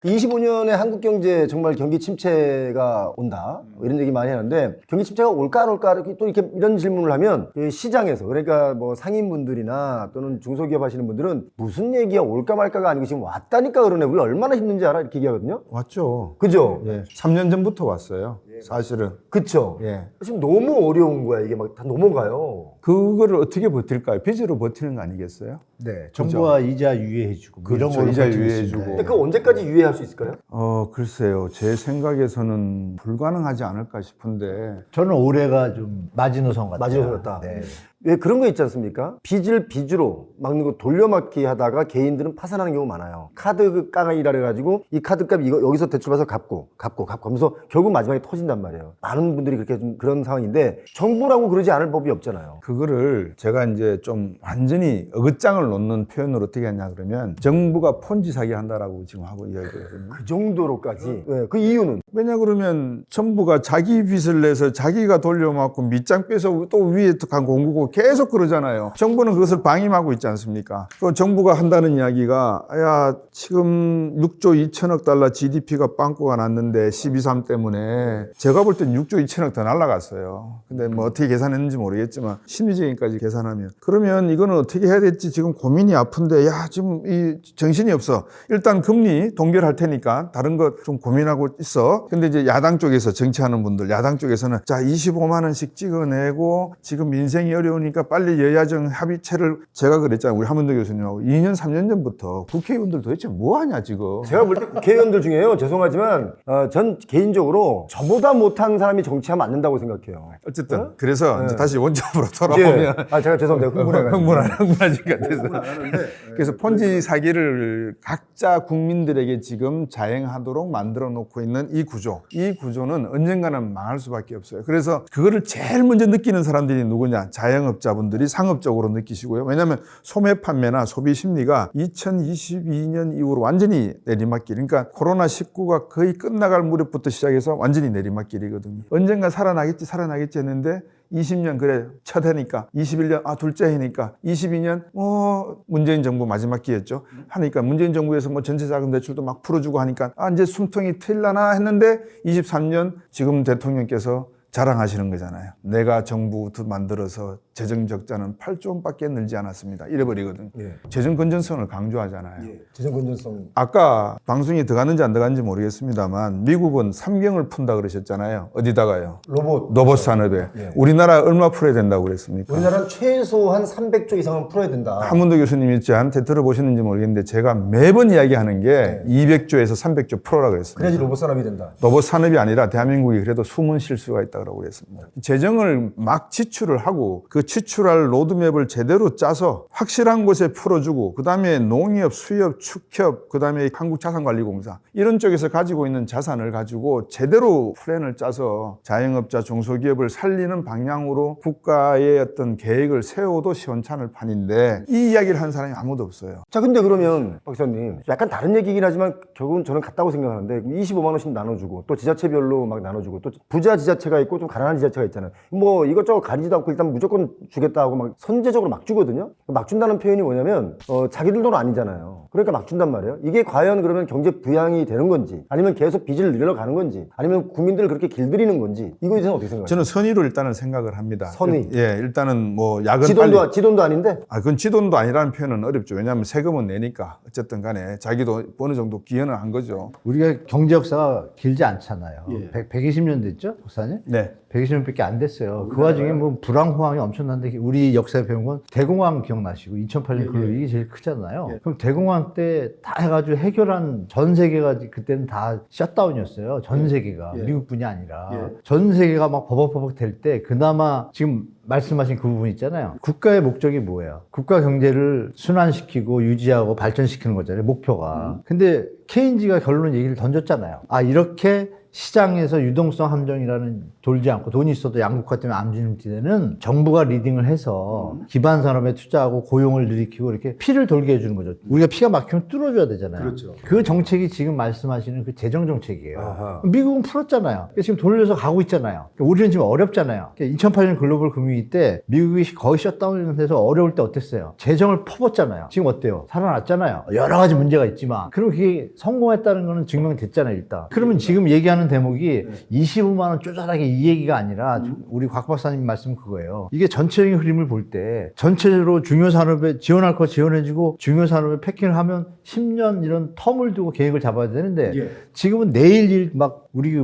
25년에 한국 경제 정말 경기 침체가 온다 이런 얘기 많이 하는데 경기 침체가 올까 안 올까 또 이렇게 이런 질문을 하면 시장에서 그러니까 뭐 상인분들이나 또는 중소기업 하시는 분들은 무슨 얘기야 올까 말까가 아니고 지금 왔다니까 그러네 우리 얼마나 힘든지 알아 이렇게 얘기하거든요. 왔죠. 그죠? 예. 3년 전부터 왔어요. 사실은. 그쵸? 예. 지금 너무 어려운 거야 이게 막 다 넘어가요. 그거를 어떻게 버틸까요? 빚으로 버티는 거 아니겠어요? 네, 정부가 이자 유예해주고 뭐 이런 그렇죠. 걸로 이자 버티고 유예해주고. 있습니다. 근데 그거 언제까지 유예할 수 있을까요? 글쎄요. 제 생각에서는 불가능하지 않을까 싶은데. 저는 올해가 좀 마지노선 같아요. 마지노선 같다. 네. 왜 그런 거 있지 않습니까? 빚을 빚으로 막는 거 돌려막기 하다가 개인들은 파산하는 경우 많아요. 카드 깡이라 그래가지고 이 카드값 이거 여기서 대출받아서 갚고 하면서 결국 마지막에 터진단 말이에요. 많은 분들이 그렇게 좀 그런 상황인데 정부라고 그러지 않을 법이 없잖아요. 그거를 제가 이제 좀 완전히 어긋장을 놓는 표현으로 어떻게 하냐 그러면 정부가 폰지 사기 한다라고 지금 하고 이야기하거든요. 그 정도로까지. 네, 그 이유는 왜냐 그러면 정부가 자기 빚을 내서 자기가 돌려막고 밑장 빼서 또 위에 간 공구고 계속 그러잖아요. 정부는 그것을 방임하고 있지 않습니까? 그 정부가 한다는 이야기가 야 지금 6조 2천억 달러 GDP가 빵꾸가 났는데 12.3 때문에 제가 볼 땐 6조 2천억 더 날라갔어요. 근데 뭐 어떻게 계산했는지 모르겠지만 심리적인까지 계산하면 그러면 이거는 어떻게 해야 될지 지금 고민이 아픈데 야 지금 이 정신이 없어. 일단 금리 동결할 테니까 다른 거 좀 고민하고 있어. 근데 이제 야당 쪽에서 정치하는 분들 야당 쪽에서는 자 25만 원씩 찍어내고 지금 민생이 어려우니까 빨리 여야정 합의체를 제가 그랬잖아요. 우리 한문도 교수님하고 2년 3년 전부터 국회의원들 도대체 뭐 하냐 지금. 제가 볼 때 국회의원들 중에요. 죄송하지만 전 개인적으로 저보다 못한 사람이 정치하면 안 된다고 생각해요. 어쨌든 그래서 이제 다시 원점으로 이제 돌아오면 제가 죄송합니다. 흥분하신 것 같아서. 그래서 폰지 사기를 각자 국민들에게 지금 자행하도록 만들어 놓고 있는 이 구조는 언젠가는 망할 수밖에 없어요. 그래서 그거를 제일 먼저 느끼는 사람들이 누구냐? 자영업자분들이 상업적으로 느끼시고요. 왜냐하면 소매 판매나 소비 심리가 2022년 이후로 완전히 내리막길. 그러니까 코로나19가 거의 끝나갈 무렵부터 시작해서 완전히 내리막길이거든요. 언젠가 살아나겠지 했는데 20년 그래 첫 해니까 21년 둘째 해니까 22년 문재인 정부 마지막 기회였죠. 하니까 문재인 정부에서 뭐 전체자금 대출도 막 풀어주고 하니까 이제 숨통이 트일라나 했는데 23년 지금 대통령께서 자랑하시는 거잖아요. 내가 정부 만들어서 재정 적자는 8조 원밖에 늘지 않았습니다. 이래버리거든요. 예. 재정 건전성을 강조하잖아요. 재정 건전성. 아까 방송이 들어갔는지 안 들어갔는지 모르겠습니다만 미국은 3경을 푼다 그러셨잖아요. 어디다가요? 로봇 산업에. 예. 우리나라 얼마 풀어야 된다고 그랬습니까? 우리나라는 최소한 300조 이상은 풀어야 된다. 한문도 교수님이 저한테 들어보셨는지 모르겠는데 제가 매번 이야기하는 게 200조에서 300조 풀어라 그랬습니다. 그래야지 로봇 산업이 된다. 로봇 산업이 아니라 대한민국이 그래도 숨은 실수가 있다고 그랬습니다. 재정을 막 지출을 하고 그 지출할 로드맵을 제대로 짜서 확실한 곳에 풀어주고 그 다음에 농협, 수협, 축협, 그 다음에 한국자산관리공사 이런 쪽에서 가지고 있는 자산을 가지고 제대로 플랜을 짜서 자영업자, 중소기업을 살리는 방향으로 국가의 어떤 계획을 세워도 시원찮을 판인데 이 이야기를 하는 사람이 아무도 없어요. 자, 근데 그러면 박 기자님 약간 다른 얘기긴 하지만 결국은 저는 같다고 생각하는데 25만 원씩 나눠주고 또 지자체별로 막 나눠주고 또 부자 지자체가 있고 좀 가난한 지자체가 있잖아요. 뭐 이것저것 가리지도 않고 일단 무조건 주겠다 하고 막 선제적으로 막 주거든요. 막 준다는 표현이 뭐냐면 자기들 돈 아니잖아요. 그러니까 막 준단 말이에요. 이게 과연 그러면 경제 부양이 되는 건지 아니면 계속 빚을 늘려가는 건지 아니면 국민들을 그렇게 길들이는 건지 이거에 대해서는 어떻게 생각하세요? 저는 선의로 일단은 생각을 합니다. 선의? 예, 일단은 뭐 야근 지돈도 아닌데? 그건 지돈도 아니라는 표현은 어렵죠. 왜냐하면 세금은 내니까 어쨌든 간에 자기도 어느 정도 기여는 한 거죠. 우리가 경제 역사가 길지 않잖아요. 120년 됐죠, 박사님? 네. 120년밖에 안 됐어요. 그 와중에 뭐 불황호황이 엄청난데 우리 역사에 배운 건 대공황 기억나시고 2008년 글로벌이 제일 크잖아요. 그럼 대공황 때 다 해가지고 해결한 전 세계가 그때는 다 셧다운이었어요. 전 세계가 미국뿐이 아니라 전 세계가 막 버벅버벅 될 때 그나마 지금 말씀하신 그 부분 있잖아요. 국가의 목적이 뭐예요? 국가 경제를 순환시키고 유지하고 발전시키는 거잖아요. 목표가. 근데 케인즈가 결론 얘기를 던졌잖아요. 이렇게 시장에서 유동성 함정이라는 돌지 않고 돈이 있어도 양극화 때문에 안 주는 때는 정부가 리딩을 해서 기반 산업에 투자하고 고용을 일으키고 이렇게 피를 돌게 해주는 거죠. 우리가 피가 막히면 뚫어줘야 되잖아요. 그렇죠. 그 정책이 지금 말씀하시는 그 재정 정책이에요. 아하. 미국은 풀었잖아요. 지금 돌려서 가고 있잖아요. 우리는 지금 어렵잖아요. 2008년 글로벌 금융 위기 때 미국이 거의 셧다운돼서 어려울 때 어땠어요? 재정을 퍼붓잖아요. 지금 어때요? 살아났잖아요. 여러 가지 문제가 있지만 그럼 그게 성공했다는 거는 증명됐잖아요, 일단. 그러면 지금 얘기하는 대목이 25만 원 쪼잔하게 이 얘기가 아니라 우리 곽 박사님 말씀 그거예요. 이게 전체적인 흐름을 볼 때 전체적으로 중요 산업에 지원할 거 지원해주고 중요 산업에 패킹을 하면 10년 이런 텀을 두고 계획을 잡아야 되는데 지금은 내일 일 막 우리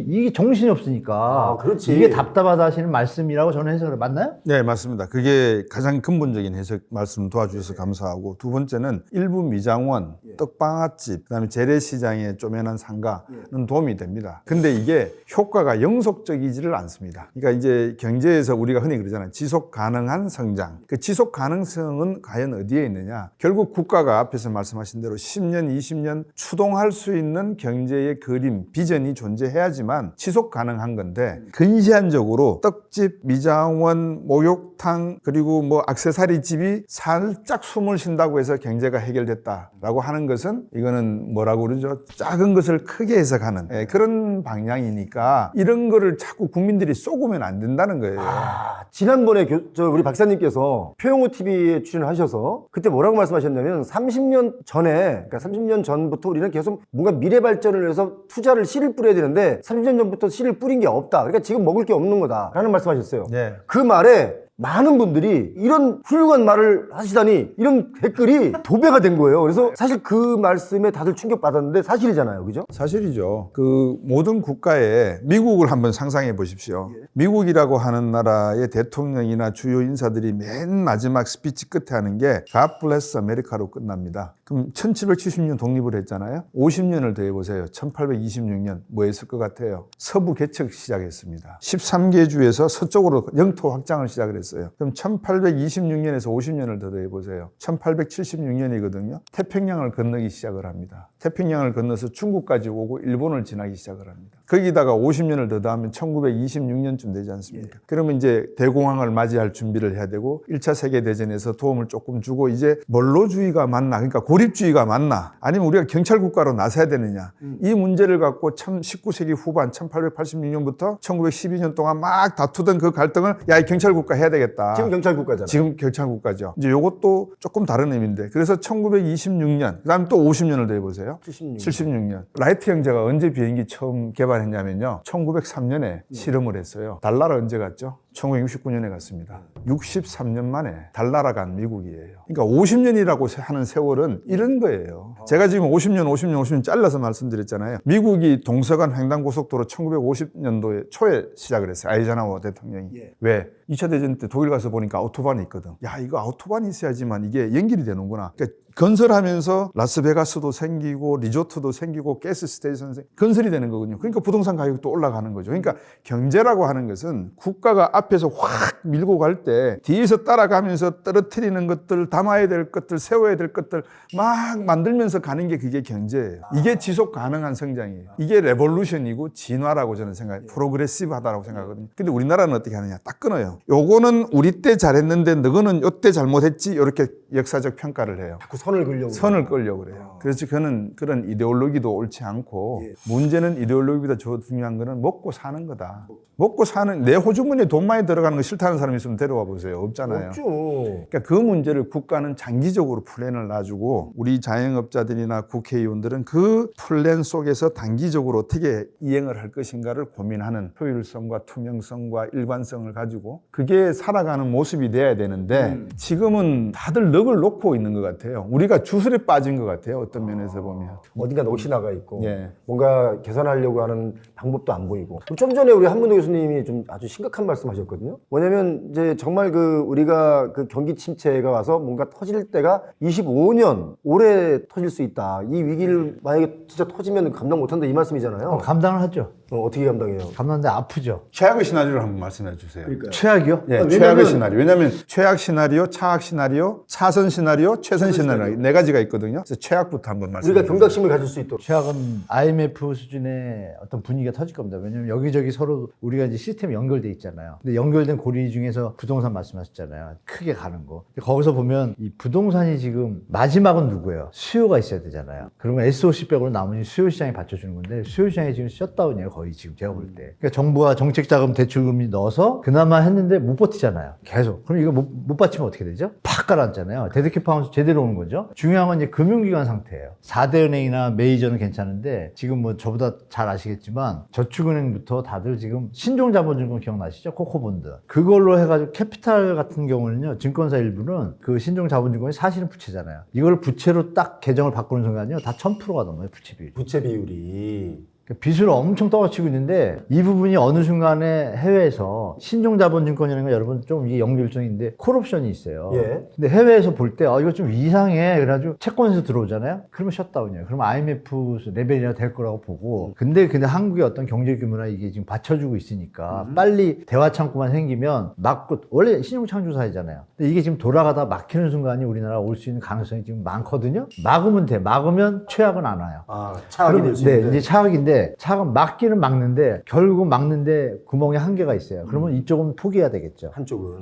이게 정신이 없으니까 그렇지. 이게 답답하다 하시는 말씀이라고 저는 해석을 맞나요? 네, 맞습니다. 그게 가장 근본적인 해석 말씀 도와주셔서 감사하고, 두 번째는 일부 미장원, 떡방아집, 그다음에 재래시장의 쪼매난 상가는 도움이 됩니다. 근데 이게 효과가 영속적이지를 않습니다. 그러니까 이제 경제에서 우리가 흔히 그러잖아요. 지속 가능한 성장. 그 지속 가능성은 과연 어디에 있느냐? 결국 국가가 앞에서 말씀하신 대로 10년, 20년 추동할 수 있는 경제의 그림, 비전이 존재해야지만 지속 가능한 건데, 근시안적으로 떡집, 미장원, 목욕탕, 그리고 뭐 액세서리 집이 살짝 숨을 쉰다고 해서 경제가 해결됐다라고 하는 것은, 이거는 뭐라고 그러죠? 작은 것을 크게 해석하는 그런 방향이니까 이런 거를 자꾸 국민들이 쏘고면 안 된다는 거예요. 지난번에 우리 박사님께서 표용호 TV에 출연하셔서 그때 뭐라고 말씀하셨냐면 30년 전에, 그러니까 30년 전부터 우리는 계속 뭔가 미래 발전을 위해서 투자를 씨를 뿌려야 되는데 30년 전부터 씨를 뿌린 게 없다. 그러니까 지금 먹을 게 없는 거다라는 말씀하셨어요. 네. 그 말에 많은 분들이 이런 훌륭한 말을 하시다니 이런 댓글이 도배가 된 거예요. 그래서 사실 그 말씀에 다들 충격받았는데 사실이잖아요. 그죠? 사실이죠. 그 모든 국가에, 미국을 한번 상상해 보십시오. 미국이라고 하는 나라의 대통령이나 주요 인사들이 맨 마지막 스피치 끝에 하는 게 God bless America로 끝납니다. 그럼 1770년 독립을 했잖아요. 50년을 더 해보세요. 1826년 뭐 했을 것 같아요? 서부 개척 시작했습니다. 13개 주에서 서쪽으로 영토 확장을 시작을 했어요. 그럼 1826년에서 50년을 더 해보세요. 1876년이거든요. 태평양을 건너기 시작을 합니다. 태평양을 건너서 중국까지 오고 일본을 지나기 시작을 합니다. 거기다가 50년을 더 더하면 1926년쯤 되지 않습니까? 그러면 이제 대공황을 맞이할 준비를 해야 되고, 1차 세계대전에서 도움을 조금 주고, 이제 원로주의가 맞나, 그러니까 고립주의가 맞나, 아니면 우리가 경찰국가로 나서야 되느냐, 이 문제를 갖고 19세기 후반 1886년부터 1912년 동안 막 다투던 그 갈등을, 야, 이 경찰국가 해야 되겠다. 지금 경찰국가잖아요. 지금 경찰국가죠. 이제 요것도 조금 다른 의미인데, 그래서 1926년, 그 다음에 또 50년을 더 해보세요. 76년. 라이트 형제가 언제 비행기 처음 개발했냐면요, 1903년에 실험을 했어요. 달나라 언제 갔죠? 1969년에 갔습니다. 63년 만에 달나라 간 미국이에요. 그러니까 50년이라고 하는 세월은 이런 거예요. 제가 지금 50년 잘라서 말씀드렸잖아요. 미국이 동서간 횡단고속도로 1950년도에 초에 시작을 했어요. 아이젠하워 대통령이. 왜? 2차 대전 때 독일 가서 보니까 아우토반이 있거든. 야, 이거 아우토반이 있어야지만 이게 연결이 되는구나. 그러니까 건설하면서 라스베가스도 생기고 리조트도 생기고 가스 스테이션 건설이 되는 거거든요. 그러니까 부동산 가격도 올라가는 거죠. 그러니까 경제라고 하는 것은 국가가 앞에서 확 밀고 갈 때 뒤에서 따라가면서 떨어뜨리는 것들, 담아야 될 것들, 세워야 될 것들 막 만들면서 가는 게 그게 경제예요. 이게 지속 가능한 성장이에요. 이게 레볼루션이고 진화라고 저는 생각해요. 프로그레시브하다고 생각하거든요. 근데 우리나라는 어떻게 하느냐? 딱 끊어요. 요거는 우리 때 잘했는데 너거는 요때 잘못했지, 이렇게 역사적 평가를 해요. 자꾸 선을 끌려고 그래요. 그래서 그는 그런 이데올로기도 옳지 않고, 문제는 이데올로기보다 더 중요한 거는 먹고 사는 거다. 먹고 사는, 내 호주머니에 돈 많이 들어가는 거 싫다는 사람이 있으면 데려와 보세요. 없잖아요. 없죠. 그러니까 그 문제를 국가는 장기적으로 플랜을 놔주고, 우리 자영업자들이나 국회의원들은 그 플랜 속에서 단기적으로 어떻게 이행을 할 것인가를 고민하는 효율성과 투명성과 일관성을 가지고, 그게 살아가는 모습이 돼야 되는데 지금은 다들 넋을 놓고 있는 것 같아요. 우리가 주술에 빠진 것 같아요. 어떤 면에서 보면. 어딘가 넋이 나가 있고 예. 뭔가 개선하려고 하는 방법도 안 보이고. 좀 전에 우리 한문도 교수님이 좀 아주 심각한 말씀하셨거든요. 뭐냐면 이제 정말 우리가 경기 침체가 와서 뭔가 터질 때가 25년 오래 터질 수 있다. 이 위기를 만약에 진짜 터지면 감당 못한다, 이 말씀이잖아요. 감당을 하죠. 어떻게 감당해요? 감당하는데 아프죠. 최악의 시나리오를 한번 말씀해 주세요. 최악이요? 예, 최악의 시나리오. 왜냐하면 최악 시나리오, 차악 시나리오, 차선 시나리오, 최선 시나리오 네 가지가 있거든요. 그래서 최악부터 한번 말씀해 우리가 주세요. 경각심을 가질 수 있도록. 최악은 IMF 수준의 어떤 분위기가 터질 겁니다. 왜냐면 여기저기 서로 우리가 이제 시스템이 연결돼 있잖아요. 근데 근데 연결된 고리 중에서 부동산 말씀하셨잖아요. 크게 가는 거. 거기서 보면 이 부동산이 지금 마지막은 누구예요? 수요가 있어야 되잖아요. 그러면 SOC 빼고는 나머지 수요 시장이 받쳐주는 건데 수요 시장이 지금 셧다운이에요. 거의 지금 제가 볼 때. 그러니까 정부가 정책자금 대출금리 넣어서 그나마 했는데 못 버티잖아요. 계속. 그럼 이거 못 받치면 어떻게 되죠? 팍 가라앉잖아요. 데드캣 파운드 제대로 오는 거죠. 중요한 건 이제 금융기관 상태예요. 4대 은행이나 메이저는 괜찮은데 지금 뭐 저보다 잘 아시겠지만 저축은행부터 다들 지금 신종자본증권 기억나시죠? 코코본드. 그걸로 해가지고 캐피탈 같은 경우는요. 증권사 일부는 그 신종자본증권이 사실은 부채잖아요. 이걸 부채로 딱 계정을 바꾸는 순간요. 다 1000%가 넘어요. 부채 비율. 부채 비율이. 빚을 엄청 떠받치고 있는데 이 부분이 어느 순간에 해외에서 신종자본증권이라는 건 여러분 좀 이게 연결성인데 콜옵션이 있어요. 예. 근데 해외에서 볼 때 이거 좀 이상해. 그래가지고 채권에서 들어오잖아요. 그러면 셧다운이에요. 그러면 IMF 레벨이나 될 거라고 보고 근데 한국의 어떤 경제 규모나 이게 지금 받쳐주고 있으니까 빨리 대화 창구만 생기면 막고 원래 신용창조 사회잖아요. 근데 이게 지금 돌아가다 막히는 순간이 우리나라 올 수 있는 가능성이 지금 많거든요. 막으면 돼. 막으면 최악은 안 와요. 아, 차악이 될 수 있는데. 네, 이제 차악인데 차악은 막기는 막는데 결국 막는데 구멍에 한계가 있어요. 그러면 이쪽은 포기해야 되겠죠.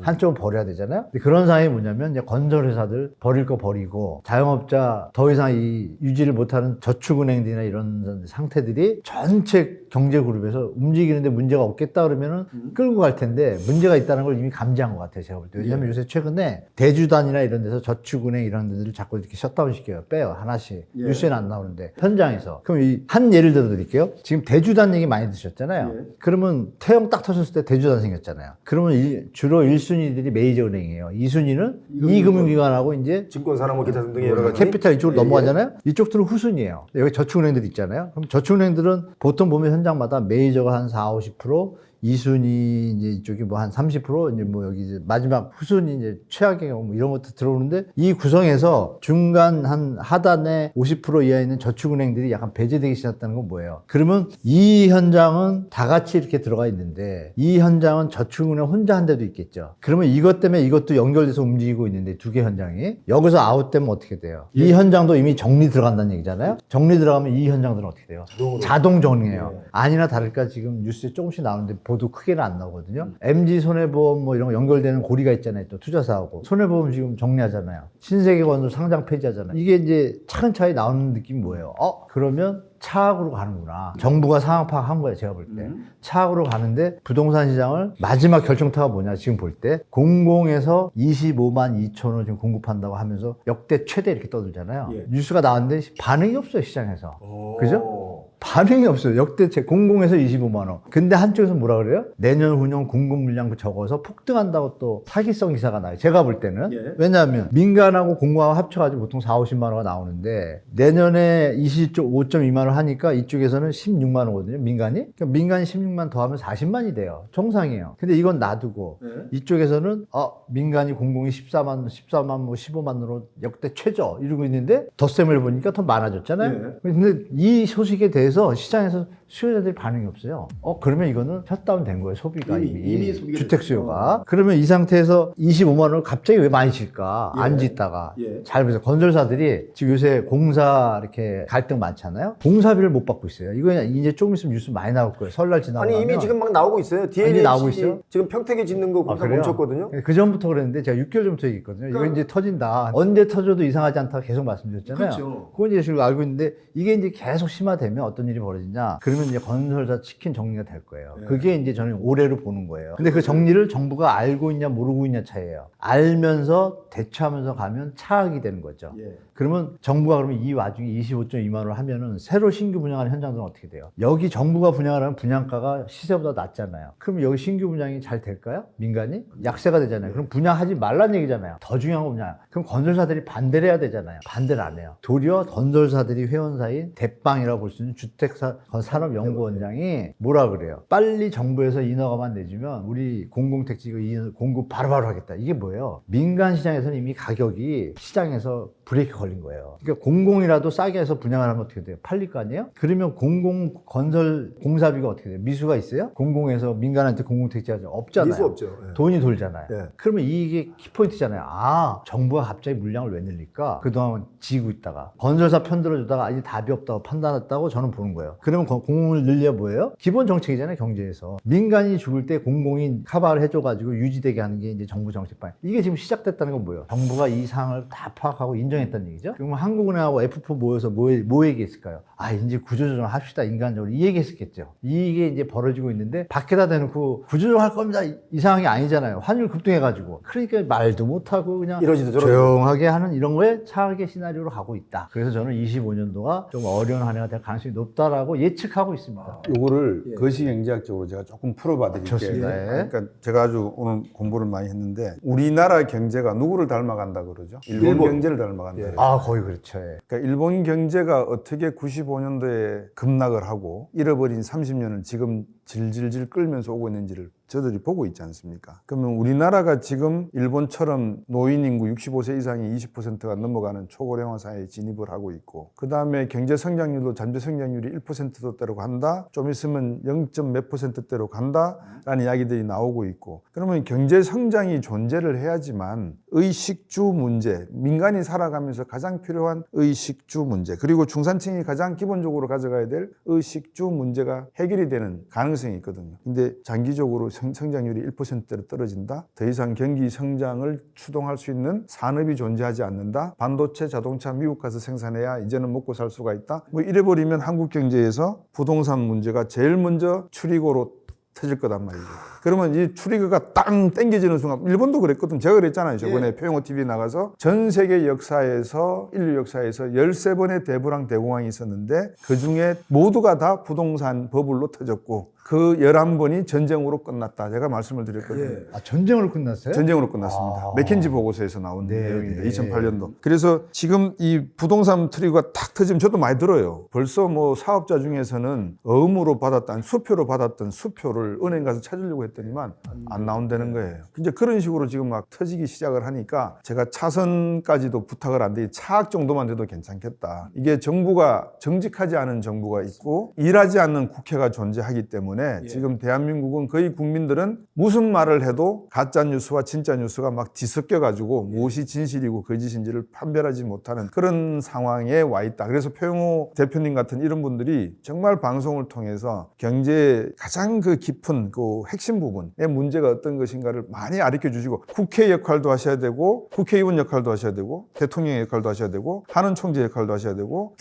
한쪽은 버려야 되잖아요. 근데 그런 상황이 뭐냐면 이제 건설회사들 버릴 거 버리고 자영업자 더 이상 이 유지를 못하는 저축은행들이나 이런 상태들이 전체 경제그룹에서 움직이는데 문제가 없겠다 그러면은 끌고 갈 텐데 문제가 있다는 걸 이미 감지한 것 같아요. 제가 볼 때. 왜냐면 요새 최근에 대주단이나 이런 데서 저축은행 이런 데들을 자꾸 이렇게 셧다운 시켜요. 빼요. 하나씩. 뉴스에는 안 나오는데 현장에서. 그럼 한 예를 들어 드릴게요. 지금 대주단 얘기 많이 드셨잖아요. 그러면 태형 딱 터졌을 때 대주단 생겼잖아요. 그러면 주로 1순위들이 메이저 은행이에요. 2순위는 이금융기관하고 이제 증권사나 뭐 기타 등등의 여러 가지 캐피탈 이쪽으로 넘어가잖아요. 이쪽들은 후순위예요. 여기 저축은행들 있잖아요. 그럼 저축은행들은 보통 보면 현장마다 메이저가 한 40-50%, 2순위 이제 이쪽이 뭐 한 30% 이제 뭐 여기 이제 마지막 후순위 이제 최악의 경우 뭐 이런 것도 들어오는데 이 구성에서 중간 한 하단에 50% 이하에 있는 저축은행들이 약간 배제되기 시작했다는 건 뭐예요? 그러면 이 현장은 다 같이 이렇게 들어가 있는데 이 현장은 저축은행 혼자 한 데도 있겠죠. 그러면 이것 때문에 이것도 연결돼서 움직이고 있는데 두 개 현장이 여기서 아웃되면 어떻게 돼요? 이 현장도 이미 정리 들어간다는 얘기잖아요. 정리 들어가면 이 현장들은 어떻게 돼요? 자동 정리해요. 아니나 다를까 지금 뉴스에 조금씩 나오는데 보도 크게는 안 나오거든요. MG 손해보험 뭐 이런 거 연결되는 고리가 있잖아요. 또 투자사하고 손해보험 지금 정리하잖아요. 신세계건설 상장 폐지하잖아요. 이게 이제 차근차근 나오는 느낌이 뭐예요? 그러면 차악으로 가는구나. 정부가 상황 파악한 거예요. 제가 볼 때. 차악으로 가는데 부동산 시장을 마지막 결정타가 뭐냐 지금 볼 때 공공에서 25만 2천원 지금 공급한다고 하면서 역대 최대 이렇게 떠들잖아요. 뉴스가 나왔는데 반응이 없어요. 시장에서. 그죠? 반응이 없어요. 역대 공공에서 25만 원. 근데 한쪽에서 뭐라 그래요? 내년 후년 공급 물량 적어서 폭등한다고 또 사기성 기사가 나요. 제가 볼 때는. 왜냐하면 민간하고 공공하고 합쳐가지고 보통 4-50만 원가 나오는데 내년에 25.2만 원 하니까 이쪽에서는 16만 원거든요. 민간이. 그러니까 민간이 16만 더하면 40만이 돼요. 정상이에요. 근데 이건 놔두고 이쪽에서는 민간이 공공이 14만 뭐 15만으로 역대 최저 이러고 있는데 덧셈을 보니까 더 많아졌잖아요. 근데 이 소식에 대해서 시장에서 수요자들이 반응이 없어요. 그러면 이거는 셧다운 된 거예요. 소비가 이미 주택 수요가. 그러면 이 상태에서 25만 원을 갑자기 왜 많이 질까? 안 짓다가. 잘 보세요. 건설사들이 지금 요새 공사 이렇게 갈등 많잖아요. 공사비를 못 받고 있어요. 이거 이제 조금 있으면 뉴스 많이 나올 거예요. 설날 지나고 아니 이미 지금 막 나오고 있어요. DLH 나오고 있어요? 지금 평택에 짓는 거 공사 멈췄거든요. 그 전부터 그랬는데 제가 6개월 전부터 얘기했거든요. 이거 이제 터진다. 언제 터져도 이상하지 않다 계속 말씀드렸잖아요. 그렇죠. 그건 이제 지금 알고 있는데 이게 이제 계속 심화되면 어떤 일이 벌어지냐? 그러면 이제 건설사 치킨 정리가 될 거예요. 그게 이제 저는 올해로 보는 거예요. 근데 그 정리를 정부가 알고 있냐 모르고 있냐 차이예요. 알면서 대처하면서 가면 차악이 되는 거죠. 그러면 정부가 그러면 이 와중에 25.2만 원을 하면은 새로 신규 분양하는 현장들은 어떻게 돼요? 여기 정부가 분양을 하면 분양가가 시세보다 낮잖아요. 그럼 여기 신규 분양이 잘 될까요? 민간이? 약세가 되잖아요. 그럼 분양하지 말란 얘기잖아요. 더 중요한 건 뭐냐? 그럼 건설사들이 반대를 해야 되잖아요. 반대를 안 해요. 도리어 건설사들이 회원사인 대빵이라고 볼 수 있는 주택산업연구원장이 뭐라 그래요? 빨리 정부에서 인허가만 내주면 우리 공공택지 공급 바로바로 하겠다. 이게 뭐예요? 민간 시장에서는 이미 가격이 시장에서 브레이크 걸린 거예요. 그러니까 공공이라도 싸게 해서 분양을 하면 어떻게 돼요? 팔릴 거 아니에요? 그러면 공공 건설 공사비가 어떻게 돼요? 미수가 있어요? 공공에서 민간한테 공공택지가 없잖아요. 미수 없죠. 돈이 돌잖아요. 그러면 이게 키포인트잖아요. 정부가 갑자기 물량을 왜 늘릴까? 그동안 지고 있다가 건설사 편들어주다가 아직 답이 없다고 판단했다고 저는 보는 거예요. 그러면 공공을 늘려 뭐예요? 기본 정책이잖아요, 경제에서. 민간이 죽을 때 공공이 커버를 해줘가지고 유지되게 하는 게 이제 정부 정책 방향. 이게 지금 시작됐다는 건 뭐예요? 정부가 이 상황을 다 파악하고 인정했다는 얘기죠. 그러면 한국은행하고 F4 모여서 뭐 얘기했을까요? 아, 이제 구조조정 합시다, 인간적으로. 이 얘기했었겠죠. 이게 이제 벌어지고 있는데 밖에다 대놓고 구조조정 할 겁니다. 이 상황이 아니잖아요. 환율 급등해가지고. 그러니까 말도 못하고 그냥 이러지도 저러지도. 조용하게 하는 이런 거에 차악의 시나리오로 가고 있다. 그래서 저는 25년도가 좀 어려운 한 해가 될 가능성이 높다라고 예측하고 있습니다. 요거를 거시경제학적으로 제가 조금 풀어봐 드릴게요. 좋습니다. 예. 그러니까 제가 아주 오늘 공부를 많이 했는데 우리나라 경제가 누구를 닮아간다 그러죠? 일본 경제를 닮아간다. 그래요. 아, 거의 그렇죠. 예. 그러니까 일본 경제가 어떻게 95년도에 급락을 하고 잃어버린 30년을 지금 질질질 끌면서 오고 있는지를 저들이 보고 있지 않습니까? 그러면 우리나라가 지금 일본처럼 노인 인구 65세 이상이 20%가 넘어가는 초고령화 사회에 진입을 하고 있고, 그 다음에 경제 성장률도 잠재 성장률이 1%대로 간다, 좀 있으면 0. 몇 %대로 간다라는 이야기들이 나오고 있고, 그러면 경제 성장이 존재를 해야지만 의식주 문제, 민간이 살아가면서 가장 필요한 의식주 문제, 그리고 중산층이 가장 기본적으로 가져가야 될 의식주 문제가 해결이 되는 가능성이 있거든요. 근데 장기적으로 성장률이 1%대로 떨어진다? 더 이상 경기 성장을 추동할 수 있는 산업이 존재하지 않는다? 반도체, 자동차 미국 가서 생산해야 이제는 먹고 살 수가 있다? 뭐 이래버리면 한국 경제에서 부동산 문제가 제일 먼저 추리고로 터질 거단 말이죠. 그러면 이 트리거가 땅 땡겨지는 순간, 일본도 그랬거든. 제가 그랬잖아요. 저번에 표영호 TV 나가서 전 세계 역사에서, 인류 역사에서 13번의 대불황 대공황이 있었는데 그 중에 모두가 다 부동산 버블로 터졌고 그 11번이 전쟁으로 끝났다. 제가 말씀을 드렸거든요. 아, 전쟁으로 끝났어요? 전쟁으로 끝났습니다. 맥켄지 보고서에서 나온 네, 내용인데, 네. 2008년도. 그래서 지금 이 부동산 트리거가 탁 터지면 저도 많이 들어요. 벌써 뭐 사업자 중에서는 어음으로 받았던, 수표로 받았던 수표를 은행 가서 찾으려고 했더니만 안 나온다는 거예요. 이제 그런 식으로 지금 막 터지기 시작을 하니까 제가 차선까지도 부탁을 안 돼. 차악 정도만 돼도 괜찮겠다. 이게 정부가, 정직하지 않은 정부가 있고 일하지 않는 국회가 존재하기 때문에 지금 대한민국은 거의 국민들은 무슨 말을 해도 가짜 뉴스와 진짜 뉴스가 막 뒤섞여 가지고 무엇이 진실이고 거짓인지를 판별하지 못하는 그런 상황에 와 있다. 그래서 표영호 대표님 같은 이런 분들이 정말 방송을 통해서 경제의 가장 그 깊은 그 핵심 부분의 문제가 어떤 것인가를 많이 알려 주시고, 국회 역할도 하셔야 되고 국회의원 역할도 하셔야 되고 대통령 역할도 하셔야 되고 하는 총재 역할도 하셔야 되고.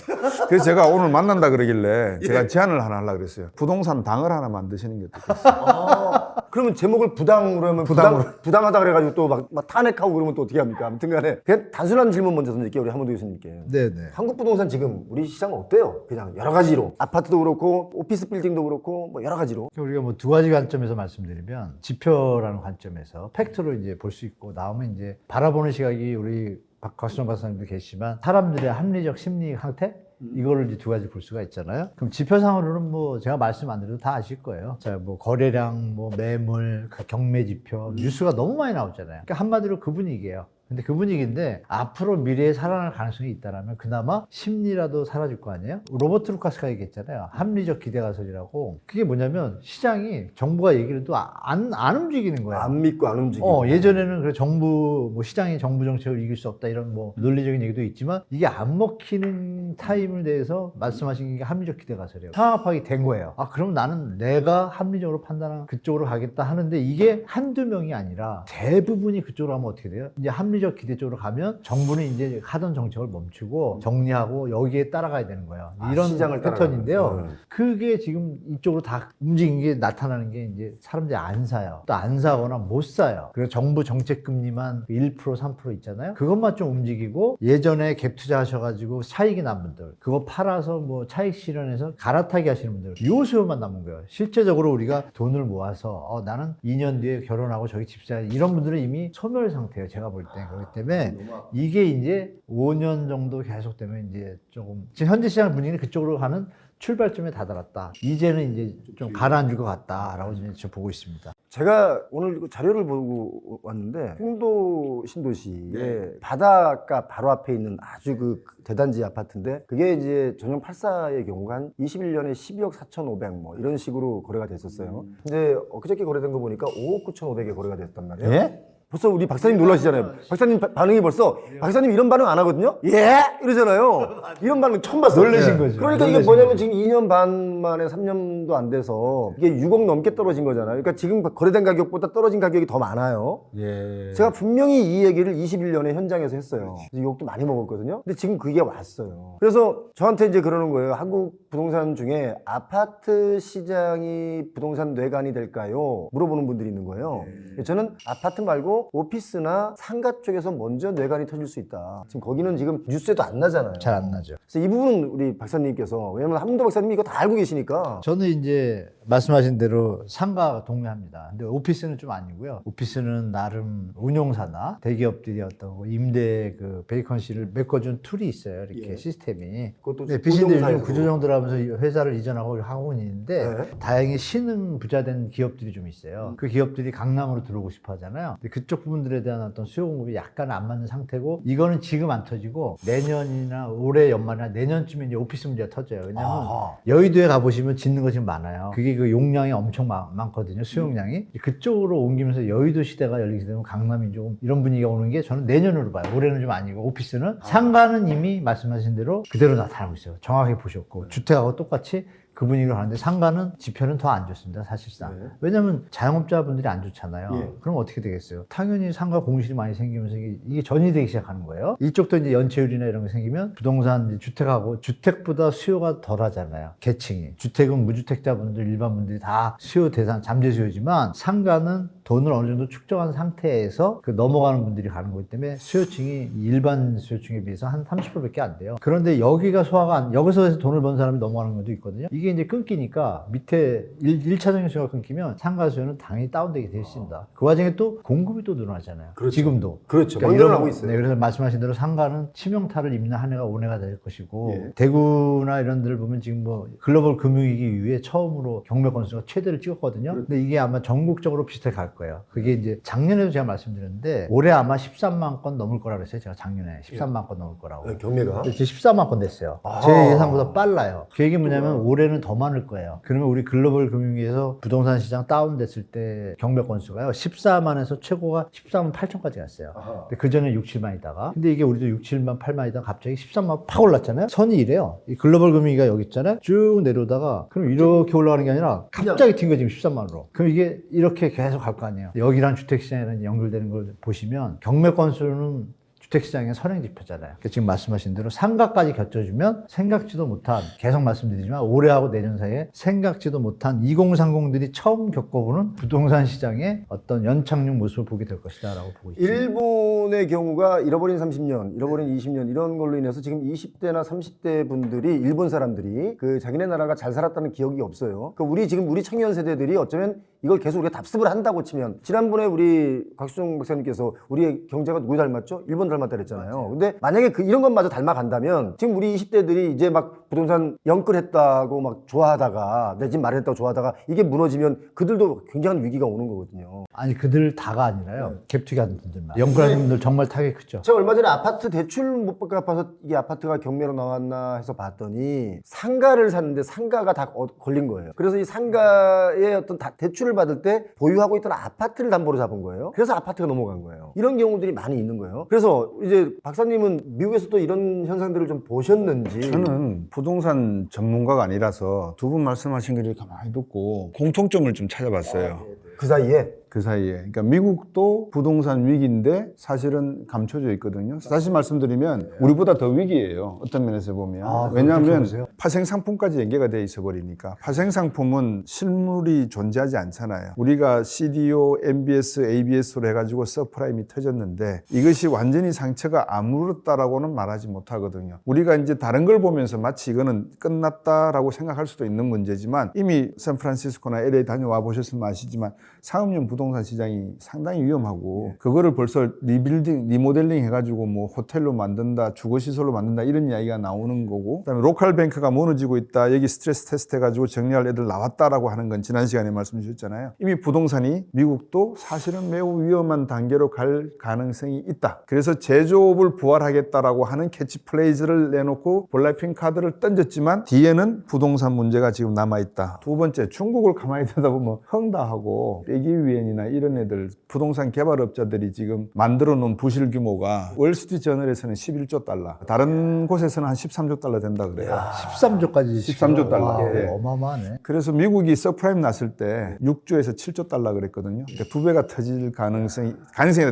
그래서 제가 오늘 만난다 그러길래 제가 제안을 하나 하려고 그랬어요. 부동산 당을 하나 만드시는 게 어떻겠어요? 그러면 제목을 부당으로 하면 부당하다 그래가지고 또 막 탄핵하고 그러면 또 어떻게 합니까? 아무튼 간에 그냥 단순한 질문 먼저 던질게요. 우리 한문도 교수님께. 네네. 한국 부동산 지금 우리 시장 어때요? 그냥 여러 가지로. 아파트도 그렇고 오피스 빌딩도 그렇고 뭐 여러 가지로. 우리가 뭐 두 가지 관점에서 말씀드리면, 지표라는 관점에서 팩트로 이제 볼 수 있고, 나오면 이제 바라보는 시각이 우리 곽수정 박사님도 계시지만 사람들의 합리적 심리 상태? 이거를 이제 두 가지 볼 수가 있잖아요. 그럼 지표상으로는 뭐 제가 말씀 안 드려도 다 아실 거예요. 자, 뭐 거래량, 뭐 매물, 경매 지표, 뉴스가 너무 많이 나오잖아요. 그러니까 한마디로 그 분위기예요. 근데 그 분위기인데 앞으로 미래에 살아날 가능성이 있다라면 그나마 심리라도 사라질 거 아니에요? 로버트 루카스가 얘기했잖아요. 합리적 기대가설이라고. 그게 뭐냐면 시장이 정부가 얘기를 해도 안 움직이는 거예요. 안 믿고 안 움직이고. 예전에는 그 정부, 뭐 시장이 정부 정책을 이길 수 없다 이런 뭐 논리적인 얘기도 있지만, 이게 안 먹히는 타임을 대해서 말씀하신 게 합리적 기대가설이에요. 상합하게 된 거예요. 아, 그럼 나는 내가 합리적으로 판단한 그쪽으로 가겠다 하는데, 이게 한두 명이 아니라 대부분이 그쪽으로 가면 어떻게 돼요? 이제 합리적 기대 쪽으로 가면 정부는 이제 하던 정책을 멈추고 정리하고 여기에 따라가야 되는 거예요. 이런 시장을 패턴인데요. 그게 지금 이쪽으로 다 움직인 게 나타나는 게 이제 사람들이 안 사요. 또 안 사거나 못 사요. 그래서 정부 정책 금리만 1% 3% 있잖아요. 그것만 좀 움직이고, 예전에 갭 투자하셔가지고 차익이 난 분들, 그거 팔아서 뭐 차익 실현해서 갈아타기 하시는 분들, 요 수요만 남은 거예요. 실제적으로 우리가 돈을 모아서 나는 2년 뒤에 결혼하고 저기 집 사야, 이런 분들은 이미 소멸 상태예요. 제가 볼 때. 그렇기 때문에 이게 이제 5년 정도 계속되면 이제 조금, 지금 현재 시장 분위기는 그쪽으로 가는 출발점에 다다랐다. 이제는 이제 좀 가라앉을 것 같다라고 이제 보고 있습니다. 제가 오늘 자료를 보고 왔는데 홍도 신도시에 바닷가 바로 앞에 있는 아주 그 대단지 아파트인데, 그게 이제 전용 84의 경우가 한 21년에 12억 4,500 뭐 이런 식으로 거래가 됐었어요. 근데 엊그저께 거래된 거 보니까 5억 9,500에 거래가 됐단 말이에요. 예? 벌써 우리 박사님 놀라시잖아요. 박사님 반응이 벌써 박사님 이런 반응 안 하거든요. 예 이러잖아요. 이런 반응 처음 봤어요. 놀라신 거죠. 그러니까 이게 놀라신 뭐냐면 거죠. 지금 2년 반 만에 3년도 안 돼서 이게 6억 넘게 떨어진 거잖아요. 그러니까 지금 거래된 가격보다 떨어진 가격이 더 많아요. 예. 제가 분명히 이 얘기를 21년에 현장에서 했어요. 욕도 많이 먹었거든요. 근데 지금 그게 왔어요. 그래서 저한테 이제 그러는 거예요. 한국 부동산 중에 아파트 시장이 부동산 뇌관이 될까요? 물어보는 분들이 있는 거예요. 저는 아파트 말고 오피스나 상가 쪽에서 먼저 뇌관이 터질 수 있다. 지금 거기는 지금 뉴스에도 안 나잖아요. 잘 안 나죠. 그래서 이 부분은 우리 박사님께서, 왜냐면 한문도 박사님이 이거 다 알고 계시니까. 저는 이제 말씀하신 대로 상가 동의합니다. 근데 오피스는 좀 아니고요. 오피스는 나름 운용사나 대기업들이 어떤 뭐 임대 그 베이컨시를 메꿔준 툴이 있어요. 이렇게 예. 시스템이. 그것도 네, 빚인들 요즘 운용사에서. 구조조정들 하면서 회사를 이전하고 하고 있는데 네. 다행히 신흥 부자된 기업들이 좀 있어요. 그 기업들이 강남으로 들어오고 싶어 하잖아요. 근데 그쪽 부분들에 대한 어떤 수요 공급이 약간 안 맞는 상태고 이거는 지금 안 터지고 내년이나 올해 연말이나 내년쯤에 이제 오피스 문제가 터져요. 왜냐하면 아하. 여의도에 가보시면 짓는 거 지금 많아요. 그게 그 용량이 엄청 많거든요. 수용량이. 그쪽으로 옮기면서 여의도 시대가 열리게 되면 강남이 조금 이런 분위기가 오는 게 저는 내년으로 봐요. 올해는 좀 아니고 오피스는 상가는 이미 말씀하신 대로 그대로 나타나고 있어요. 정확히 보셨고 주택하고 똑같이 그 분위기로 가는데 상가는 지표는 더 안 좋습니다. 사실상. 네. 왜냐하면 자영업자분들이 안 좋잖아요. 예. 그럼 어떻게 되겠어요? 당연히 상가 공실이 많이 생기면서 이게 전이 되기 시작하는 거예요. 이쪽도 이제 연체율이나 이런 게 생기면 부동산 이제 주택하고 주택보다 수요가 덜 하잖아요. 계층이. 주택은 무주택자분들 일반 분들이 다 수요 대상 잠재 수요지만 상가는 돈을 어느 정도 축적한 상태에서 그 넘어가는 분들이 가는 거기 때문에 수요층이 일반 수요층에 비해서 한 30%밖에 안 돼요. 그런데 여기가 소화가 안, 여기서 해서 돈을 번 사람이 넘어가는 것도 있거든요. 이게 이제 끊기니까 밑에 1차적인 수요가 끊기면 상가 수요는 당연히 다운되게 되어 있습니다. 그 와중에 또 공급이 또 늘어나잖아요. 그렇죠. 지금도. 그렇죠. 그러니까 먼저 하고 이런- 있어요. 네, 그래서 말씀하신 대로 상가는 치명타를 입는 한 해가 온 해가 될 것이고 예. 대구나 이런 데를 보면 지금 뭐 글로벌 금융위기 이후에 처음으로 경매 건수가 최대를 찍었거든요. 근데 이게 아마 전국적으로 비슷하게 갈 거예요. 그게 이제 작년에도 제가 말씀드렸는데 올해 아마 13만 건 넘을 거라 그랬어요. 제가 작년에 13만 건 넘을 거라고. 네, 경매가. 이제 14만 건 됐어요. 아. 제 예상보다 빨라요. 그 얘기 뭐냐면 올해는 더 많을 거예요. 그러면 우리 글로벌 금융위기에서 부동산 시장 다운됐을 때 경매 건수가요. 14만에서 최고가 14만 8천까지 갔어요. 아하. 근데 그 전에 6, 7만이다가. 근데 이게 우리도 6, 7만, 8만이다가 갑자기 13만 팍 올랐잖아요. 선이 이래요. 이 글로벌 금융위기가 여기 있잖아요. 쭉 내려오다가 그럼 이렇게 올라가는 게 아니라 갑자기 튄 거예요. 지금 13만으로. 그럼 이게 이렇게 계속 갈 거 아니에요. 여기랑 주택시장이랑 연결되는 걸 보시면 경매 건수는 주택시장의 선행지표잖아요. 그러니까 지금 말씀하신 대로 상가까지 겹쳐주면 생각지도 못한, 계속 말씀드리지만 올해하고 내년 사이에 생각지도 못한 2030들이 처음 겪어보는 부동산 시장의 어떤 연착륙 모습을 보게 될 것이다 라고 보고 있습니다. 일본의 경우가 잃어버린 30년, 잃어버린 20년 이런 걸로 인해서 지금 20대나 30대 분들이 일본 사람들이 그 자기네 나라가 잘 살았다는 기억이 없어요. 그러니까 우리 청년 세대들이 어쩌면 이걸 계속 우리가 답습을 한다고 치면 지난번에 우리 곽수정 박사님께서 우리의 경제가 누구 닮았죠? 일본 닮았다 그랬잖아요. 근데 만약에 이런 것마저 닮아간다면 지금 우리 20대들이 이제 막 부동산 영끌했다고 막 좋아하다가 내 집 마련했다고 좋아하다가 이게 무너지면 그들도 굉장한 위기가 오는 거거든요. 아니 그들 다가 아니라요. 갭투기 하는 분들만. 연구하는 분들 정말 타격이 크죠. 제가 얼마 전에 아파트 대출 못 갚아서 이게 아파트가 경매로 나왔나 해서 봤더니 상가를 샀는데 상가가 다 걸린 거예요. 그래서 이 상가의 어떤 대출을 받을 때 보유하고 있던 아파트를 담보로 잡은 거예요. 그래서 아파트가 넘어간 거예요. 이런 경우들이 많이 있는 거예요. 그래서 이제 박사님은 미국에서도 이런 현상들을 좀 보셨는지. 저는 부동산 전문가가 아니라서 두 분 말씀하신 걸 가만히 듣고 공통점을 좀 찾아봤어요. 그 사이에 그 사이에. 그러니까 미국도 부동산 위기인데 사실은 감춰져 있거든요. 사실 말씀드리면 우리보다 더 위기예요. 어떤 면에서 보면. 아, 왜냐하면 그렇게 보세요? 파생 상품까지 연계가 돼 있어 버리니까. 파생 상품은 실물이 존재하지 않잖아요. 우리가 CDO, MBS, ABS로 해가지고 서프라임이 터졌는데 이것이 완전히 상처가 아물었다라고는 말하지 못하거든요. 우리가 이제 다른 걸 보면서 마치 이거는 끝났다라고 생각할 수도 있는 문제지만 이미 샌프란시스코나 LA 다녀와 보셨으면 아시지만 상업용 부동산 시장이 상당히 위험하고 그거를 벌써 리모델링 해가지고 뭐 호텔로 만든다, 주거시설로 만든다 이런 이야기가 나오는 거고 그다음에 로컬 뱅크가 무너지고 있다. 여기 스트레스 테스트 해가지고 정리할 애들 나왔다라고 하는 건 지난 시간에 말씀 주셨잖아요. 이미 부동산이 미국도 사실은 매우 위험한 단계로 갈 가능성이 있다. 그래서 제조업을 부활하겠다라고 하는 캐치플레이즈를 내놓고 볼라핑 카드를 던졌지만 뒤에는 부동산 문제가 지금 남아있다. 두 번째, 중국을 가만히 들여다보면 헝다하고 있고 빼기위원이나 이런 애들 부동산 개발업자들이 지금 만들어 놓은 부실 규모가 월스트리트저널에서는 11조 달러, 다른 곳에서는 한 13조 달러 된다 그래요. 13조까지 13조 달러. 와, 예. 어마어마하네. 그래서 미국이 서프라임 났을 때 6조에서 7조 달러 그랬거든요. 그러니까 2배가 터질 가능성이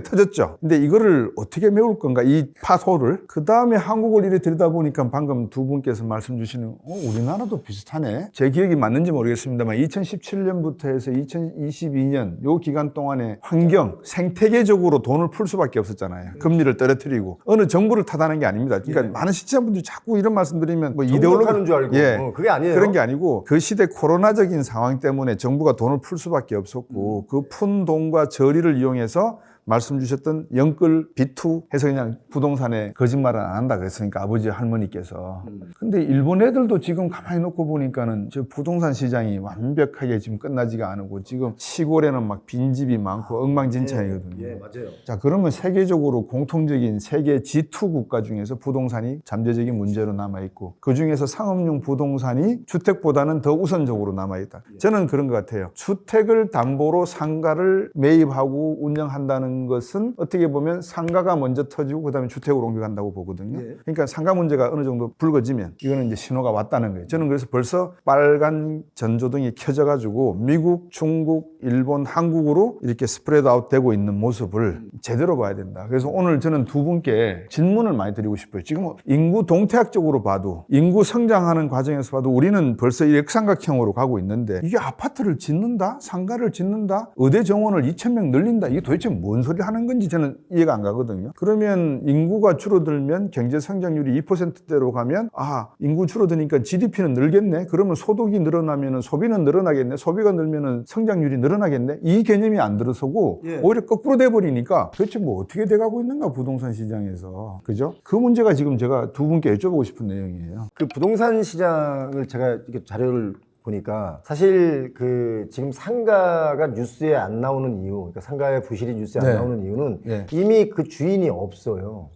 터졌죠. 근데 이거를 어떻게 메울 건가, 이 파토를. 그 다음에 한국을 이래 들여다보니까 방금 두 분께서 말씀 주시는 우리나라도 비슷하네. 제 기억이 맞는지 모르겠습니다만 2017년부터 해서 2022년 요 기간 동안에 환경, 생태계적으로 돈을 풀 수밖에 없었잖아요. 금리를 떨어뜨리고. 어느 정부를 탓하는 게 아닙니다. 그러니까 많은 시청자분들이 자꾸 이런 말씀 드리면 뭐 하는 줄 알고 예. 그게 아니에요. 그런 게 아니고 그 시대 코로나적인 상황 때문에 정부가 돈을 풀 수밖에 없었고 그 푼 돈과 저리를 이용해서 말씀 주셨던 영끌 비투 해서 그냥 부동산에 거짓말은 안 한다 그랬으니까 아버지 할머니께서. 근데 일본 애들도 지금 가만히 놓고 보니까는 저 부동산 시장이 완벽하게 지금 끝나지가 않고 지금 시골에는 막 빈집이 많고 엉망진창이거든요. 예, 맞아요. 자, 그러면 세계적으로 공통적인 세계 G2 국가 중에서 부동산이 잠재적인 문제로 남아있고 그 중에서 상업용 부동산이 주택보다는 더 우선적으로 남아있다. 저는 그런 것 같아요. 주택을 담보로 상가를 매입하고 운영한다는 것은 어떻게 보면 상가가 먼저 터지고 그 다음에 주택으로 옮겨간다고 보거든요. 그러니까 상가 문제가 어느 정도 불거지면 이거는 이제 신호가 왔다는 거예요. 저는 그래서 벌써 빨간 전조등이 켜져가지고 미국, 중국, 일본, 한국으로 이렇게 스프레드 아웃 되고 있는 모습을 제대로 봐야 된다. 그래서 오늘 저는 두 분께 질문을 많이 드리고 싶어요. 지금 인구 동태학적으로 봐도 인구 성장하는 과정에서 봐도 우리는 벌써 이 역삼각형으로 가고 있는데 이게 아파트를 짓는다? 상가를 짓는다? 의대 정원을 2,000명 늘린다? 이게 도대체 뭔 소리 하는 건지 저는 이해가 안 가거든요. 그러면 인구가 줄어들면 경제 성장률이 2%대로 가면 인구 줄어드니까 GDP는 늘겠네. 그러면 소득이 늘어나면 소비는 늘어나겠네. 소비가 늘면 성장률이 늘어나겠네. 이 개념이 안 들어서고 오히려 거꾸로 돼버리니까 도대체 뭐 어떻게 돼가고 있는가 부동산 시장에서. 그죠? 그 문제가 지금 제가 두 분께 여쭤보고 싶은 내용이에요. 그 부동산 시장을 제가 이렇게 자료를 보니까 사실 그 지금 상가가 뉴스에 안 나오는 이유, 그러니까 상가의 부실이 뉴스에 안 나오는 이유는 이미 그 주인이 없어요.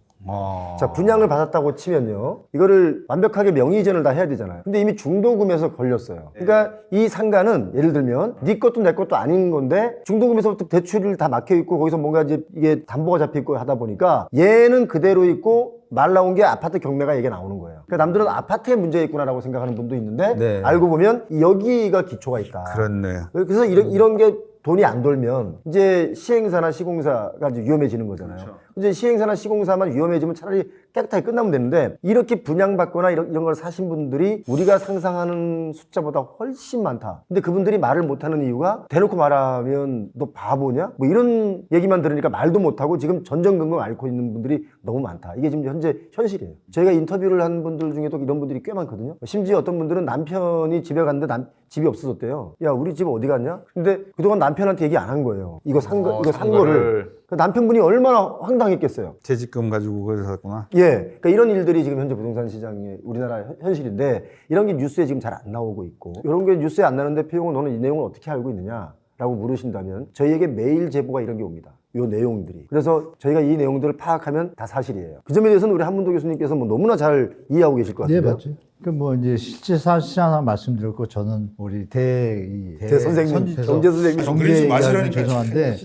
자, 분양을 받았다고 치면요, 이거를 완벽하게 명의 이전을 다 해야 되잖아요. 근데 이미 중도금에서 걸렸어요. 그러니까 이 상가는 예를 들면 네 것도 내 것도 아닌 건데 중도금에서부터 대출을 다 막혀 있고 거기서 뭔가 이제 이게 담보가 잡혀 있고 하다 보니까 얘는 그대로 있고 말 나온 게 아파트 경매가 얘기 나오는 거예요. 그러니까 남들은 아파트에 문제가 있구나라고 생각하는 분도 있는데 알고 보면 여기가 기초가 있다. 그렇네요. 그래서 이런 게 돈이 안 돌면 이제 시행사나 시공사가 이제 위험해지는 거잖아요. 이제 시행사나 시공사만 위험해지면 차라리 깨끗하게 끝나면 되는데 이렇게 분양받거나 이런 걸 사신 분들이 우리가 상상하는 숫자보다 훨씬 많다. 근데 그분들이 말을 못하는 이유가 대놓고 말하면 너 바보냐? 뭐 이런 얘기만 들으니까 말도 못하고 지금 전전긍긍 앓고 있는 분들이 너무 많다. 이게 지금 현재 현실이에요. 저희가 인터뷰를 한 분들 중에도 이런 분들이 꽤 많거든요. 심지어 어떤 분들은 남편이 집에 갔는데 집이 없어졌대요. 야, 우리 집 어디 갔냐? 근데 그동안 남편한테 얘기 안 한 거예요. 이거 산 거를. 그 남편분이 얼마나 황당했겠어요. 재직금 가지고 그래서 샀구나. 예. 그러니까 이런 일들이 지금 현재 부동산 시장의 우리나라 현실인데 이런 게 뉴스에 지금 잘 안 나오고 있고 이런 게 뉴스에 안 나는데 표용은 너는 이 내용을 어떻게 알고 있느냐? 라고 물으신다면 저희에게 매일 제보가 이런 게 옵니다. 요 내용들이. 그래서 저희가 이 내용들을 파악하면 다 사실이에요. 그 점에 대해서는 우리 한문도 교수님께서 뭐 너무나 잘 이해하고 계실 것 같아요. 네, 맞죠. 그 뭐 이제 실제 사실 하나 말씀드렸고 저는 우리 대 선생님, 경제 선생님. 경제 얘기하면 죄송한데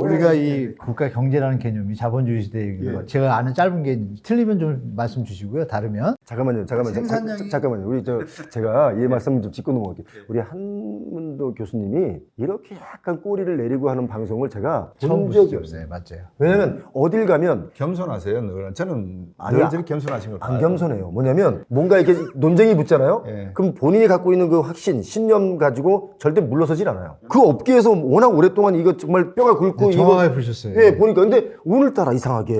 우리가 이 국가 경제라는 개념이 자본주의 시대에 제가 아는 짧은 게 틀리면 좀 말씀 주시고요. 다르면 잠깐만요. 잠깐만요. 우리 제가 이 말씀을 좀 짚고 넘어갈게요. 우리 한문도 교수님이 이렇게 약간 꼬리를 내리고 하는 방송을 제가 본 적이 없어요. 네, 맞아요. 왜냐면 어딜 가면 겸손하세요. 늘. 저는 늘 저렇게 겸손하신 걸 봐요. 안 겸손해요. 뭐냐면 뭔가 이렇게 논쟁이 붙잖아요. 그럼 본인이 갖고 있는 그 확신, 신념 가지고 절대 물러서질 않아요. 그 업계에서 워낙 오랫동안 이거 정말 뼈가 굵고 정확하게 보셨어요. 예, 보니까 근데 오늘따라 이상하게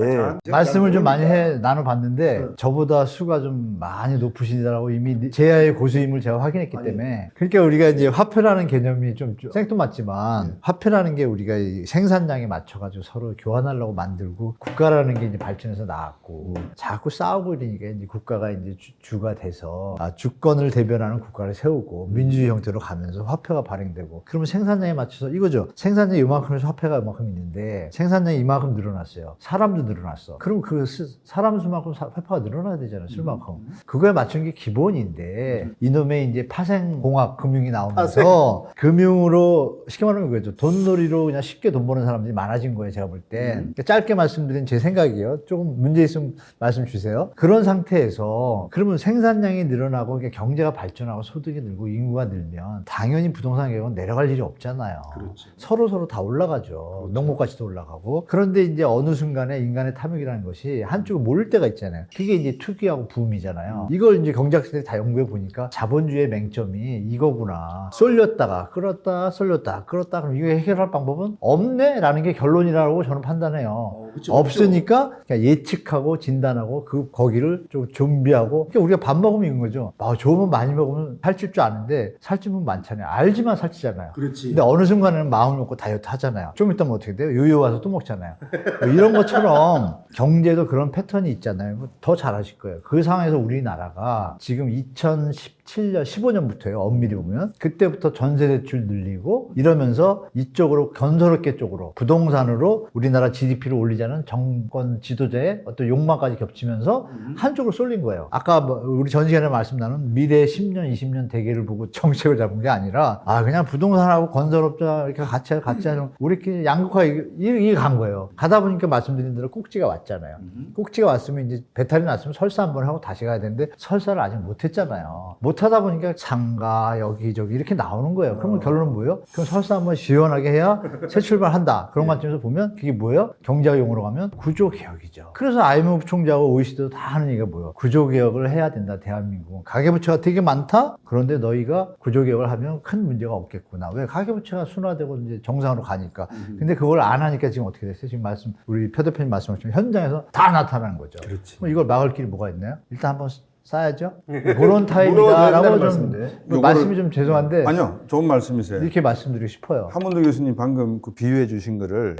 말씀을 좀 많이 나눠봤는데 저보다 수가 좀 많이 높으시더라고. 이미 제야의 고수임을 제가 확인했기 때문에. 그러니까 우리가 이제 화폐라는 개념이 좀 생뚱맞지만 화폐라는 게 우리가 이 생산량에 맞춰가지고 서로 교환하려고 만들고 국가라는 게 이제 발전해서 나왔고 자꾸 싸우고 이러니까 이제 국가가 이제 주가 돼서 하면서 주권을 대변하는 국가를 세우고 민주주의 형태로 가면서 화폐가 발행되고 그러면 생산량에 맞춰서 이거죠. 생산량이 이만큼에서 화폐가 이만큼 있는데 생산량이 이만큼 늘어났어요. 사람도 늘어났어. 그럼 그 사람 수만큼 화폐가 늘어나야 되잖아요. 쓸 만큼. 그거에 맞춘 게 기본인데 이놈의 이제 파생공학 금융이 나오면서 금융으로 쉽게 말하면 그거죠. 돈놀이로 그냥 쉽게 돈 버는 사람들이 많아진 거예요. 제가 볼 때. 그러니까 짧게 말씀드린 제 생각이에요. 조금 문제 있으면 말씀 주세요. 그런 상태에서 그러면 생산량이 늘어나고 그러니까 경제가 발전하고 소득이 늘고 인구가 늘면 당연히 부동산 가격은 내려갈 일이 없잖아요. 그렇죠. 서로 다 올라가죠. 농목 가치도 올라가고. 그런데 이제 어느 순간에 인간의 탐욕이라는 것이 한쪽으로 몰릴 때가 있잖아요. 그게 이제 투기하고 부음이잖아요. 이걸 이제 경제학자들이 다 연구해 보니까 자본주의의 맹점이 이거구나. 쏠렸다가 끌었다 쏠렸다 끌었다 그럼 이거 해결할 방법은 없네 라는 게 결론이라고 저는 판단해요. 없으니까 그냥 예측하고 진단하고 거기를 좀 준비하고 그러니까 우리가 밥 먹으면 이건 거죠. 좋으면 많이 먹으면 살찔 줄 아는데 살찌면 많잖아요. 알지만 살찌잖아요. 그렇지. 근데 어느 순간에는 마음을 먹고 다이어트 하잖아요. 좀 이따 어떻게 돼요? 요요 와서 또 먹잖아요. 뭐 이런 것처럼 경제도 그런 패턴이 있잖아요. 더 잘하실 거예요. 그 상황에서 우리나라가 지금 2017년, 15년부터요. 엄밀히 보면 그때부터 전세 대출 늘리고 이러면서 이쪽으로 건설업계 쪽으로 부동산으로 우리나라 GDP를 올리자는 정권 지도자의 어떤 욕망까지 겹치면서 한쪽으로 쏠린 거예요. 아까 우리 전 시간에 말씀 나눈 미래 10년, 20년 대계를 보고 정책을 잡은 게 아니라 그냥 부동산하고 건설업자 이렇게 같이 하는 우리끼리 양극화가 이게 간 거예요. 가다 보니까 말씀드린 대로 꼭지가 왔잖아요. 꼭지가 왔으면 이제 배탈이 났으면 설사 한번 하고 다시 가야 되는데 설사를 아직 못 했잖아요. 못 하다 보니까 상가 여기저기 이렇게 나오는 거예요. 그러면 결론은 뭐예요? 그럼 설사 한번 시원하게 해야 새 출발한다. 그런 관점에서 보면 그게 뭐예요? 경제학 용어로 가면 구조개혁이죠. 그래서 IMF 총재하고 OECD도 다 하는 얘기가 뭐예요? 구조개혁을 해야 된다. 대한민국은. 가계부채가 되게 많다? 그런데 너희가 구조개혁을 하면 큰 문제가 없겠구나. 왜? 가계부채가 순화되고 이제 정상으로 가니까. 근데 그걸 안 하니까 지금 어떻게 됐어요? 지금 우리 표 대표님 말씀하신 현장에서 다 나타나는 거죠. 그렇지. 그럼 이걸 막을 길이 뭐가 있나요? 일단 한번 쌓아야죠. 그런 타입이다라고 좀 말씀이 좀 죄송한데 아니요, 좋은 말씀이세요. 이렇게 말씀드리고 싶어요. 한문도 교수님 방금 그 비유해 주신 거를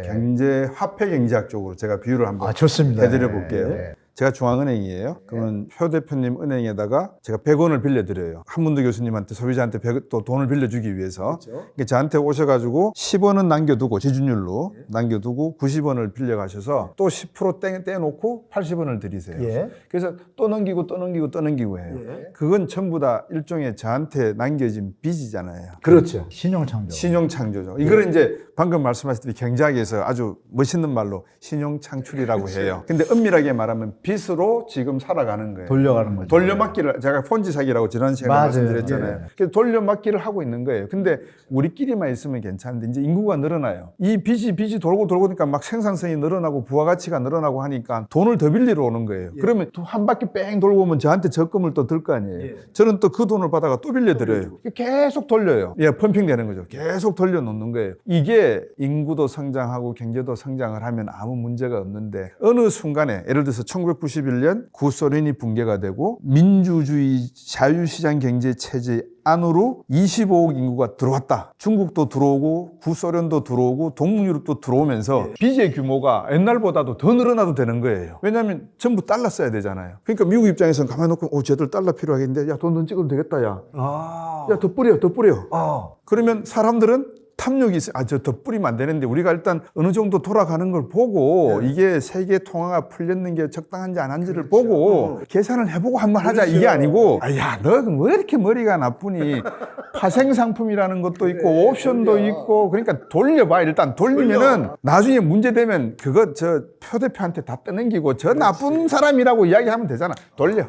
화폐 경제학적으로 제가 비유를 한번 좋습니다. 해드려 볼게요. 제가 중앙은행이에요. 그러면 표 대표님 은행에다가 제가 100원을 빌려드려요. 한문도 교수님한테 소비자한테 또 돈을 빌려주기 위해서. 그러니까 저한테 오셔가지고 10원은 남겨두고 지준율로 남겨두고 90원을 빌려가셔서 또 10% 떼놓고 80원을 드리세요. 그래서 또 넘기고 또 넘기고 또 넘기고 해요. 그건 전부 다 일종의 저한테 남겨진 빚이잖아요. 그렇죠. 신용창조. 신용창조죠. 이거를 이제 방금 말씀하셨듯이 경제학에서 아주 멋있는 말로 신용창출이라고 해요. 근데 엄밀하게 말하면 빚으로 지금 살아가는 거예요. 돌려가는 거죠. 돌려막기를 제가 폰지 사기라고 지난 시간에 말씀드렸잖아요. 그래서 돌려막기를 하고 있는 거예요. 근데 우리끼리만 있으면 괜찮은데 이제 인구가 늘어나요. 이 빚이 돌고 그러니까 막 생산성이 늘어나고 부가가치가 늘어나고 하니까 돈을 더 빌리러 오는 거예요. 그러면 또 한 바퀴 뺑 돌고 오면 저한테 적금을 또 들 거 아니에요. 저는 또 그 돈을 받아가 또 빌려드려요. 계속 돌려요. 펌핑 되는 거죠. 계속 돌려놓는 거예요. 이게 인구도 성장하고 경제도 성장을 하면 아무 문제가 없는데 어느 순간에 예를 들어서 1991년 구소련이 붕괴가 되고 민주주의 자유시장 경제 체제 안으로 25억 인구가 들어왔다. 중국도 들어오고 구소련도 들어오고 동유럽도 들어오면서 빚의 규모가 옛날보다도 더 늘어나도 되는 거예요. 왜냐하면 전부 달러 써야 되잖아요. 그러니까 미국 입장에서는 가만히 놓고 쟤들 달러 필요하겠는데 야 돈 찍어도 되겠다 야. 야 더 뿌려. 그러면 사람들은 탐욕이 있어요. 저 더 뿌리면 안 되는데 우리가 일단 어느 정도 돌아가는 걸 보고 이게 세계 통화가 풀렸는 게 적당한지 안 한지를 보고 계산을 해보고 한번 하자 이게 아니고 너 왜 이렇게 머리가 나쁘니 파생 상품이라는 것도 있고 옵션도 있고 그러니까 돌려봐. 일단 돌리면은 나중에 문제 되면 그거 저 표 대표한테 다 떠넘기고 저 나쁜 사람이라고 이야기하면 되잖아. 돌려.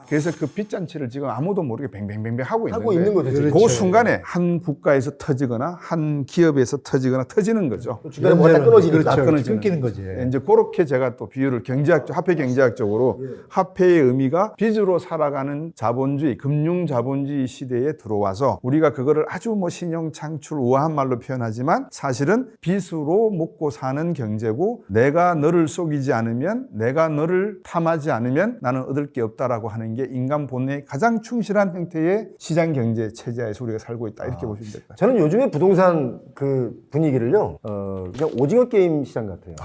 그래서 그 빚잔치를 지금 아무도 모르게 뱅뱅뱅뱅 하고 있는 거예요. 그 순간에 한 국가에서 터지거나 한 기업에서 터지는 거죠. 중간에 뭐가 딱 끊어지니까. 끊기는 거지. 이제 그렇게 제가 또 비유를 화폐 경제학적으로 화폐의 의미가 빚으로 살아가는 자본주의, 금융 자본주의 시대에 들어와서 우리가 그거를 아주 신용 창출 우아한 말로 표현하지만 사실은 빚으로 먹고 사는 경제고 내가 너를 속이지 않으면 내가 너를 탐하지 않으면 나는 얻을 게 없다라고 하는 게 게 인간 본능에 가장 충실한 형태의 시장 경제 체제에서 우리가 살고 있다 이렇게 보시면 될 것 같아요. 저는 요즘에 부동산 그 분위기를요, 그냥 오징어 게임 시장 같아요.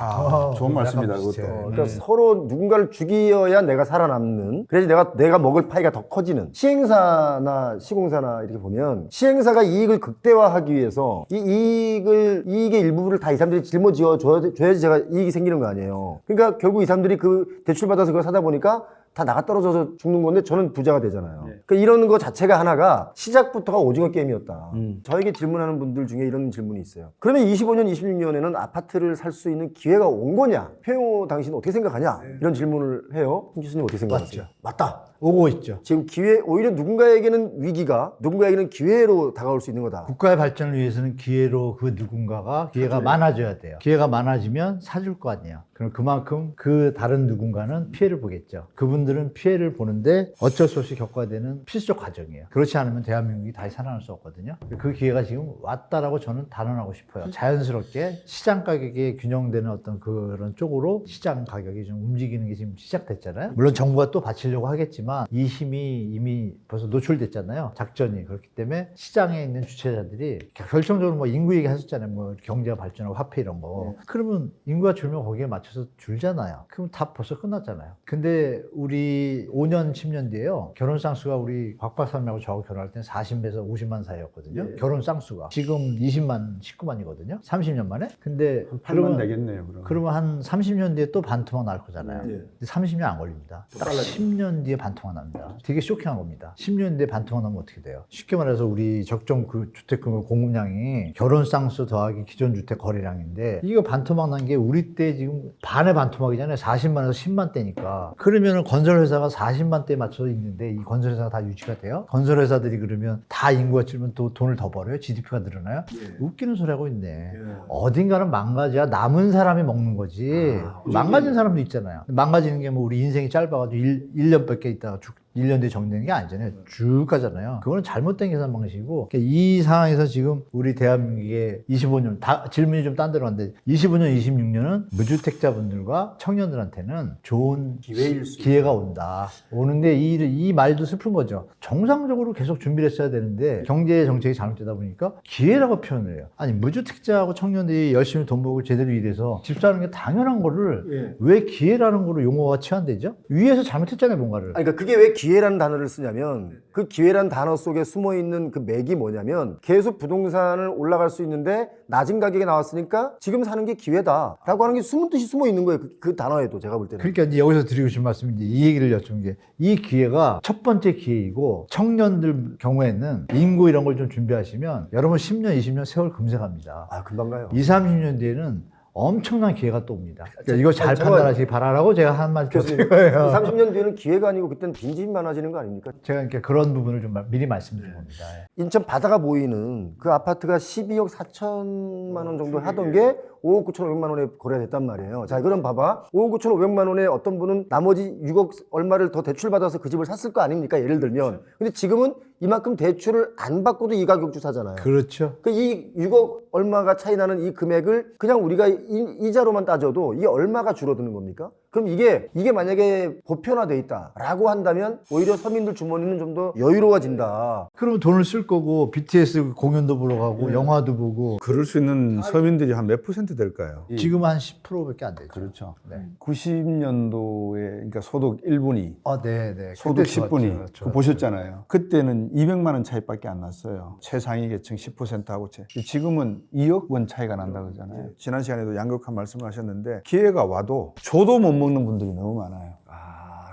좋은 말씀이다 약간 비슷해요. 그것도. 그러니까 서로 누군가를 죽이어야 내가 살아남는, 그래야지 내가 먹을 파이가 더 커지는. 시행사나 시공사나 이렇게 보면 시행사가 이익을 극대화하기 위해서 이익의 일부분을 다 이 사람들이 짊어지어 줘야지 제가 이익이 생기는 거 아니에요. 그러니까 결국 이 사람들이 그 대출 받아서 그걸 사다 보니까 다 나가 떨어져서 죽는 건데 저는 부자가 되잖아요. 그러니까 이런 거 자체가 하나가 시작부터가 오징어 게임이었다. 저에게 질문하는 분들 중에 이런 질문이 있어요. 그러면 25년, 26년에는 아파트를 살 수 있는 기회가 온 거냐? 최영호 당신은 어떻게 생각하냐? 이런 질문을 해요. 김 교수님 어떻게 생각하세요? 맞다. 오고 있죠. 지금 기회, 오히려 누군가에게는 위기가, 누군가에게는 기회로 다가올 수 있는 거다. 국가의 발전을 위해서는 기회로 그 누군가가 기회가 많아져야 돼요. 기회가 많아지면 사줄 거 아니에요. 그럼 그만큼 그 다른 누군가는 피해를 보겠죠. 그분들은 피해를 보는데 어쩔 수 없이 겪어야 되는 필수적 과정이에요. 그렇지 않으면 대한민국이 다시 살아날 수 없거든요. 그 기회가 지금 왔다라고 저는 단언하고 싶어요. 자연스럽게 시장 가격에 균형되는 어떤 그런 쪽으로 시장 가격이 좀 움직이는 게 지금 시작됐잖아요. 물론 정부가 또 받치려고 하겠지만 이 힘이 이미 벌써 노출됐잖아요. 작전이. 그렇기 때문에 시장에 있는 주체자들이 결정적으로 뭐 인구 얘기 하셨잖아요. 뭐 경제가 발전하고 화폐 이런 거. 그러면 인구가 줄면 거기에 맞춰서 줄잖아요. 그럼 다 벌써 끝났잖아요. 근데 우리 5년, 10년 뒤에요. 결혼 쌍수가 우리 곽 박사님하고 저하고 결혼할 때는 40에서 50만 사이였거든요. 결혼 쌍수가. 지금 20만, 19만이거든요. 30년 만에. 근데 8만 되겠네요. 그러면 한 30년 뒤에 또 반토막 날 거잖아요. 근데 30년 안 걸립니다. 딱 10년 뒤에 반토막 납니다. 되게 쇼킹한 겁니다. 10년 뒤에 반토막 나면 어떻게 돼요? 쉽게 말해서 우리 적정 그 주택금의 공급량이 결혼 쌍수 더하기 기존 주택 거래량인데 이거 반토막 난 게 우리 때 지금 반의 반토막이잖아요. 40만에서 10만 대니까. 그러면은 건설회사가 40만 대에 맞춰서 있는데 이 건설회사가 다 유지가 돼요? 건설회사들이 그러면 다 인구가 줄면 또 돈을 더 벌어요? GDP가 늘어나요? 웃기는 소리 하고 있네. 어딘가는 망가져야 남은 사람이 먹는 거지. 망가진 사람도 있잖아요. 망가지는 게 뭐 우리 인생이 짧아가지고 1년밖에 있다가 1년 뒤에 정리되는 게 아니잖아요. 쭉 가잖아요. 그거는 잘못된 계산 방식이고 이 상황에서 지금 우리 대한민국의 25년 질문이 좀 딴 데로 왔는데 25년, 26년은 무주택자분들과 청년들한테는 좋은 기회가 온다. 오는데 이 말도 슬픈 거죠. 정상적으로 계속 준비를 했어야 되는데 경제 정책이 잘못되다 보니까 기회라고 표현을 해요. 아니 무주택자하고 청년들이 열심히 돈 벌고 제대로 일해서 집 사는 게 당연한 거를 왜 기회라는 거로 용어가 치환되죠? 위에서 잘못했잖아요, 뭔가를. 아니, 그러니까 그게 왜 기회라는 단어를 쓰냐면 그 기회라는 단어 속에 숨어 있는 그 맥이 뭐냐면 계속 부동산을 올라갈 수 있는데 낮은 가격에 나왔으니까 지금 사는 게 기회다라고 하는 게 숨은 뜻이 숨어 있는 거예요. 그 단어에도 제가 볼 때는. 그러니까 이제 여기서 드리고 싶은 말씀이 이제 이 얘기를 여쭙는 게 이 기회가 첫 번째 기회이고 청년들 경우에는 인구 이런 걸 좀 준비하시면 여러분 10년, 20년 세월 금세 갑니다. 아, 금방 가요. 20, 30년 뒤에는 엄청난 기회가 또 옵니다. 그러니까 이거 잘 판단하시기 바라라고 제가 한 말씀 드린 거예요. 30년 뒤에는 기회가 아니고 그때는 빈집이 많아지는 거 아닙니까? 제가 그러니까 그런 부분을 좀 미리 말씀드린 겁니다. 인천 바다가 보이는 그 아파트가 12억 4천만 원 정도 하던 게 5억 9천 5백만 원에 거래가 됐단 말이에요. 자, 그럼 봐봐. 5억 9천 5백만 원에 어떤 분은 나머지 6억 얼마를 더 대출받아서 그 집을 샀을 거 아닙니까? 예를 들면. 근데 지금은 이만큼 대출을 안 받고도 이 가격 주사잖아요. 그렇죠. 그 이 6억 얼마가 차이 나는 이 금액을 그냥 우리가 이자로만 따져도 이게 얼마가 줄어드는 겁니까? 그럼 이게 만약에 보편화돼 있다라고 한다면 오히려 서민들 주머니는 좀 더 여유로워진다. 그러면 돈을 쓸 거고 BTS 공연도 보러 가고 영화도 보고 그럴 수 있는 서민들이 한 몇 퍼센트 될까요? 지금 한 10%밖에 안 되죠. 그렇죠. 네. 90년도에 그러니까 소득 1분위, 네. 소득 그때 10분위 좋았죠. 그거 보셨잖아요. 그때는 200만 원 차이밖에 안 났어요. 최상위 계층 10%하고 지금은 2억 원 차이가 난다 그러잖아요. 지난 시간에도 양극화 말씀을 하셨는데 기회가 와도 줘도 못 먹는 분들이 너무 많아요.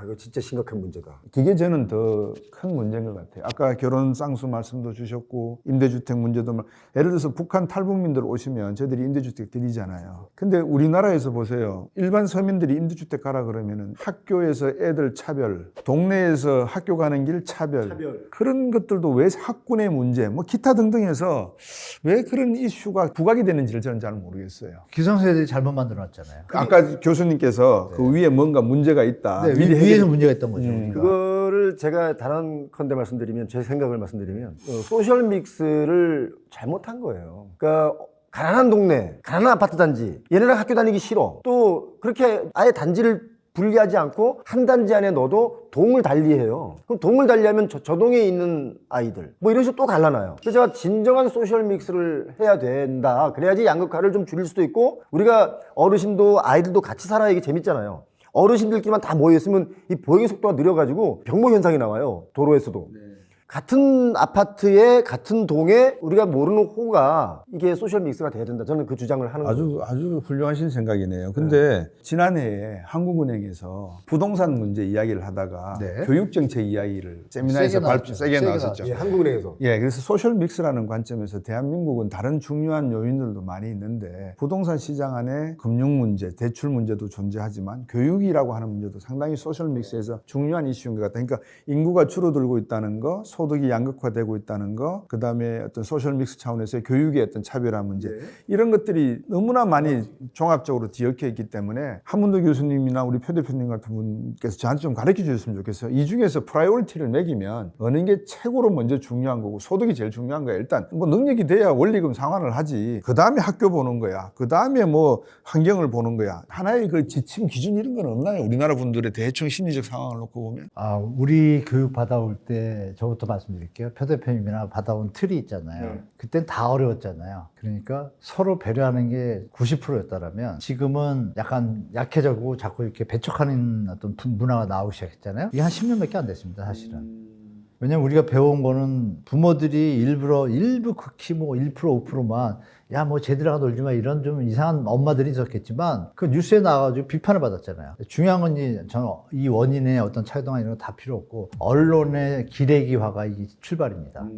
이거 진짜 심각한 문제다. 그게 저는 더 큰 문제인 것 같아요. 아까 결혼 쌍수 말씀도 주셨고 임대주택 문제도 예를 들어서 북한 탈북민들 오시면 저희들이 임대주택 드리잖아요. 근데 우리나라에서 보세요. 일반 서민들이 임대주택 가라 그러면은 학교에서 애들 차별, 동네에서 학교 가는 길 차별. 그런 것들도 왜 학군의 문제 뭐 기타 등등해서 왜 그런 이슈가 부각이 되는지를 저는 잘 모르겠어요. 기성세대들이 잘못 만들어놨잖아요. 아까 교수님께서 그 위에 뭔가 문제가 있다. 네, 위에서 문제가 있던 거죠. 그거를 제가 단언컨대 말씀드리면 제 생각을 말씀드리면 소셜 믹스를 잘못한 거예요. 그러니까 가난한 동네, 가난한 아파트 단지 얘네랑 학교 다니기 싫어. 또 그렇게 아예 단지를 분리하지 않고 한 단지 안에 넣어도 동을 달리해요. 그럼 동을 달리하면 저 동에 있는 아이들 뭐 이런 식으로 또 갈라놔요. 그래서 제가 진정한 소셜 믹스를 해야 된다. 그래야지 양극화를 좀 줄일 수도 있고 우리가 어르신도 아이들도 같이 살아야 이게 재밌잖아요. 어르신들끼리만 다 모여있으면 이 보행의 속도가 느려가지고 병모 현상이 나와요. 도로에서도. 같은 아파트에 같은 동에 우리가 모르는 호가 이게 소셜 믹스가 돼야 된다. 저는 그 주장을 하는 거예요. 아주 훌륭하신 생각이네요. 근데 지난해에 한국은행에서 부동산 문제 이야기를 하다가 네. 교육정책 이야기를 세미나에서 세게 나왔었죠. 예, 한국은행에서. 예, 그래서 소셜 믹스라는 관점에서 대한민국은 다른 중요한 요인들도 많이 있는데 부동산 시장 안에 금융 문제, 대출 문제도 존재하지만 교육이라고 하는 문제도 상당히 소셜 믹스에서 중요한 이슈인 것 같아요. 그러니까 인구가 줄어들고 있다는 거, 소득이 양극화되고 있다는 거, 그 다음에 어떤 소셜 믹스 차원에서의 교육의 어떤 차별화 문제, 이런 것들이 너무나 많이 종합적으로 뒤엉켜 있기 때문에 한문도 교수님이나 우리 표 대표님 같은 분께서 저한테 좀 가르쳐 주셨으면 좋겠어요. 이 중에서 프라이오리티를 매기면 어느 게 최고로 먼저 중요한 거고 소득이 제일 중요한 거야. 일단 뭐 능력이 돼야 원리금 상환을 하지. 그 다음에 학교 보는 거야. 그 다음에 뭐 환경을 보는 거야. 하나의 그 지침 기준 이런 건 없나요? 우리나라 분들의 대충 심리적 상황을 놓고 보면. 우리 교육 받아올 때 저부터 말씀드릴게요. 표 대표님이나 받아온 틀이 있잖아요. 그땐 다 어려웠잖아요. 그러니까 서로 배려하는 게 90%였다면 지금은 약간 약해져고 자꾸 이렇게 배척하는 어떤 문화가 나오기 시작했잖아요. 이게 한 10년밖에 안 됐습니다, 사실은. 왜냐면 우리가 배운 거는 부모들이 일부 극히 뭐 1%, 5%만 야, 뭐 쟤들하고 놀지 마 이런 좀 이상한 엄마들이 있었겠지만 그 뉴스에 나와가지고 비판을 받았잖아요. 중요한 건 저는 이 원인의 어떤 차이동화 이런 거 다 필요 없고 언론의 기레기화가 이 출발입니다.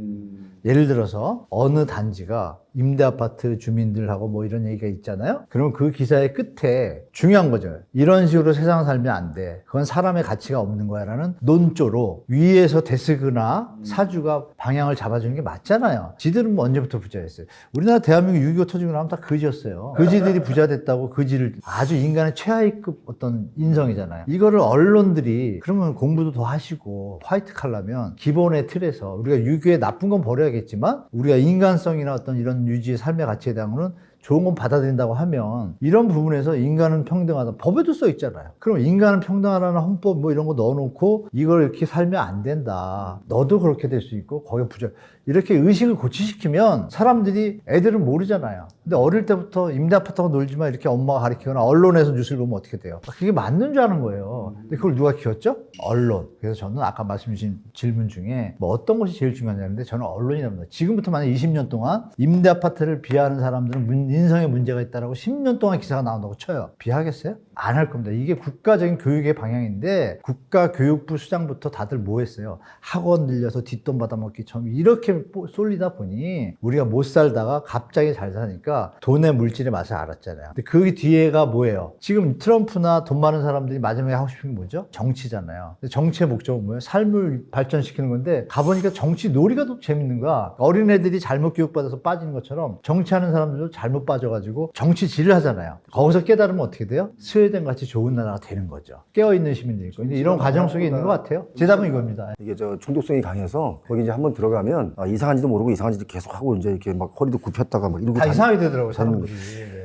예를 들어서 어느 단지가 임대아파트 주민들하고 뭐 이런 얘기가 있잖아요. 그러면 그 기사의 끝에 중요한 거죠. 이런 식으로 세상 살면 안 돼. 그건 사람의 가치가 없는 거야 라는 논조로 위에서 데스크나 사주가 방향을 잡아주는 게 맞잖아요. 지들은 뭐 언제부터 부자였어요. 우리나라 대한민국 6.25 터지고 나면 다 거지였어요. 거지들이 부자 됐다고 거지를 아주 인간의 최하위급 어떤 인성이잖아요. 이거를 언론들이 그러면 공부도 더 하시고 화이트 칼라면 기본의 틀에서 우리가 유교의 나쁜 건 버려야겠지만 우리가 인간성이나 어떤 이런 유지의 삶의 가치에 대한 거는 좋은 건 받아들인다고 하면 이런 부분에서 인간은 평등하다. 법에도 써 있잖아요. 그럼 인간은 평등하라는 헌법 뭐 이런 거 넣어놓고 이걸 이렇게 살면 안 된다. 너도 그렇게 될 수 있고 거기 부자. 이렇게 의식을 고취시키면 사람들이 애들은 모르잖아요. 근데 어릴 때부터 임대아파트하고 놀지 마 이렇게 엄마가 가르치거나 언론에서 뉴스를 보면 어떻게 돼요? 그게 맞는 줄 아는 거예요. 근데 그걸 누가 키웠죠? 언론. 그래서 저는 아까 말씀 주신 질문 중에 뭐 어떤 것이 제일 중요하냐는데 저는 언론이랍니다. 지금부터 만약 20년 동안 임대아파트를 비하하는 사람들은 인성에 문제가 있다라고 10년 동안 기사가 나온다고 쳐요. 비하겠어요? 안 할 겁니다. 이게 국가적인 교육의 방향인데 국가교육부 수장부터 다들 뭐 했어요? 학원 늘려서 뒷돈 받아먹기처럼 이렇게 쏠리다 보니 우리가 못 살다가 갑자기 잘 사니까 돈의 물질의 맛을 알았잖아요. 근데 그 뒤에가 뭐예요? 지금 트럼프나 돈 많은 사람들이 마지막에 하고 싶은 게 뭐죠? 정치잖아요. 근데 정치의 목적은 뭐예요? 삶을 발전시키는 건데 가보니까 정치 놀이가 더 재밌는 거야. 어린애들이 잘못 교육받아서 빠지는 것처럼 정치하는 사람들도 잘못 빠져가지고 정치질을 하잖아요. 거기서 깨달으면 어떻게 돼요? 스웨덴 같이 좋은 나라가 되는 거죠. 깨어있는 시민들이 있고 이런 과정 속에 있는 것 같아요. 제 답은 이겁니다. 이게 저 중독성이 강해서 거기 이제 한번 들어가면 이상한지도 모르고 이상한지도 계속 하고 이제 이렇게 막 허리도 굽혔다가 막 이러고 다 이상하게 되더라고요, 사람들이.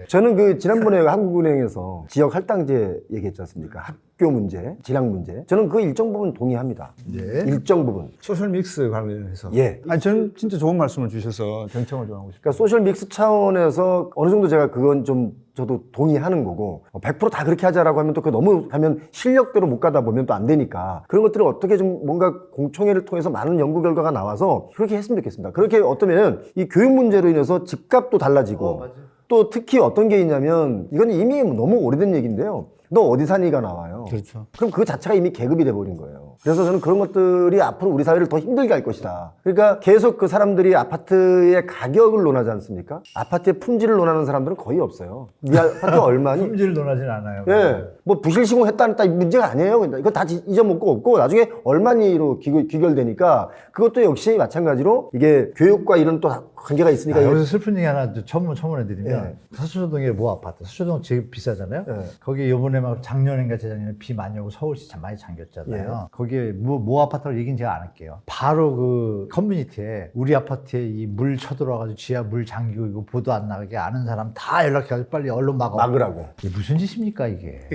저는 그 지난번에 한국은행에서 지역 할당제 얘기했지 않습니까? 학교 문제, 질학 문제. 저는 그 일정 부분 동의합니다. 네. 일정 부분. 소셜 믹스 관련해서. 예. 아니, 저는 진짜 좋은 말씀을 주셔서 경청을 좀 하고 싶어요. 그러니까 소셜 믹스 차원에서 어느 정도 제가 그건 좀 저도 동의하는 거고 100% 다 그렇게 하자라고 하면 또 그 너무 가면 실력대로 못 가다 보면 또 안 되니까 그런 것들을 어떻게 좀 뭔가 공청회를 통해서 많은 연구 결과가 나와서 그렇게 했으면 좋겠습니다. 그렇게 어떠면 이 교육 문제로 인해서 집값도 달라지고 또 특히 어떤 게 있냐면 이건 이미 너무 오래된 얘기인데요. 너 어디 사니가 나와요. 그렇죠. 그럼 그 자체가 이미 계급이 돼버린 거예요. 그래서 저는 그런 것들이 앞으로 우리 사회를 더 힘들게 할 것이다. 그러니까 계속 그 사람들이 아파트의 가격을 논하지 않습니까? 아파트의 품질을 논하는 사람들은 거의 없어요. 이 아파트 얼마니? 품질을 논하진 않아요. 예. 뭐 부실 시공했다 안 했다 이 문제가 아니에요. 이거 다 잊어먹고 없고 나중에 얼마니로 귀결되니까 그것도 역시 마찬가지로 이게 교육과 이런 또 관계가 있으니까. 여기서 슬픈 얘기 하나 첨언해드리면 예. 서초동에 모 아파트, 서초동 되게 비싸잖아요. 예. 거기 이번에 막 작년인가 재작년에 비 많이 오고 서울시 참 많이 잠겼잖아요. 예. 거기 거기에 뭐 아파트라고 얘기는 제가 안 할게요. 바로 그 커뮤니티에 우리 아파트에 이 물 쳐들어와가지고 지하 물 잠기고 이거 보도 안 나가게 아는 사람 다 연락해가지고 빨리 언론 막으라고. 이게 무슨 짓입니까 이게?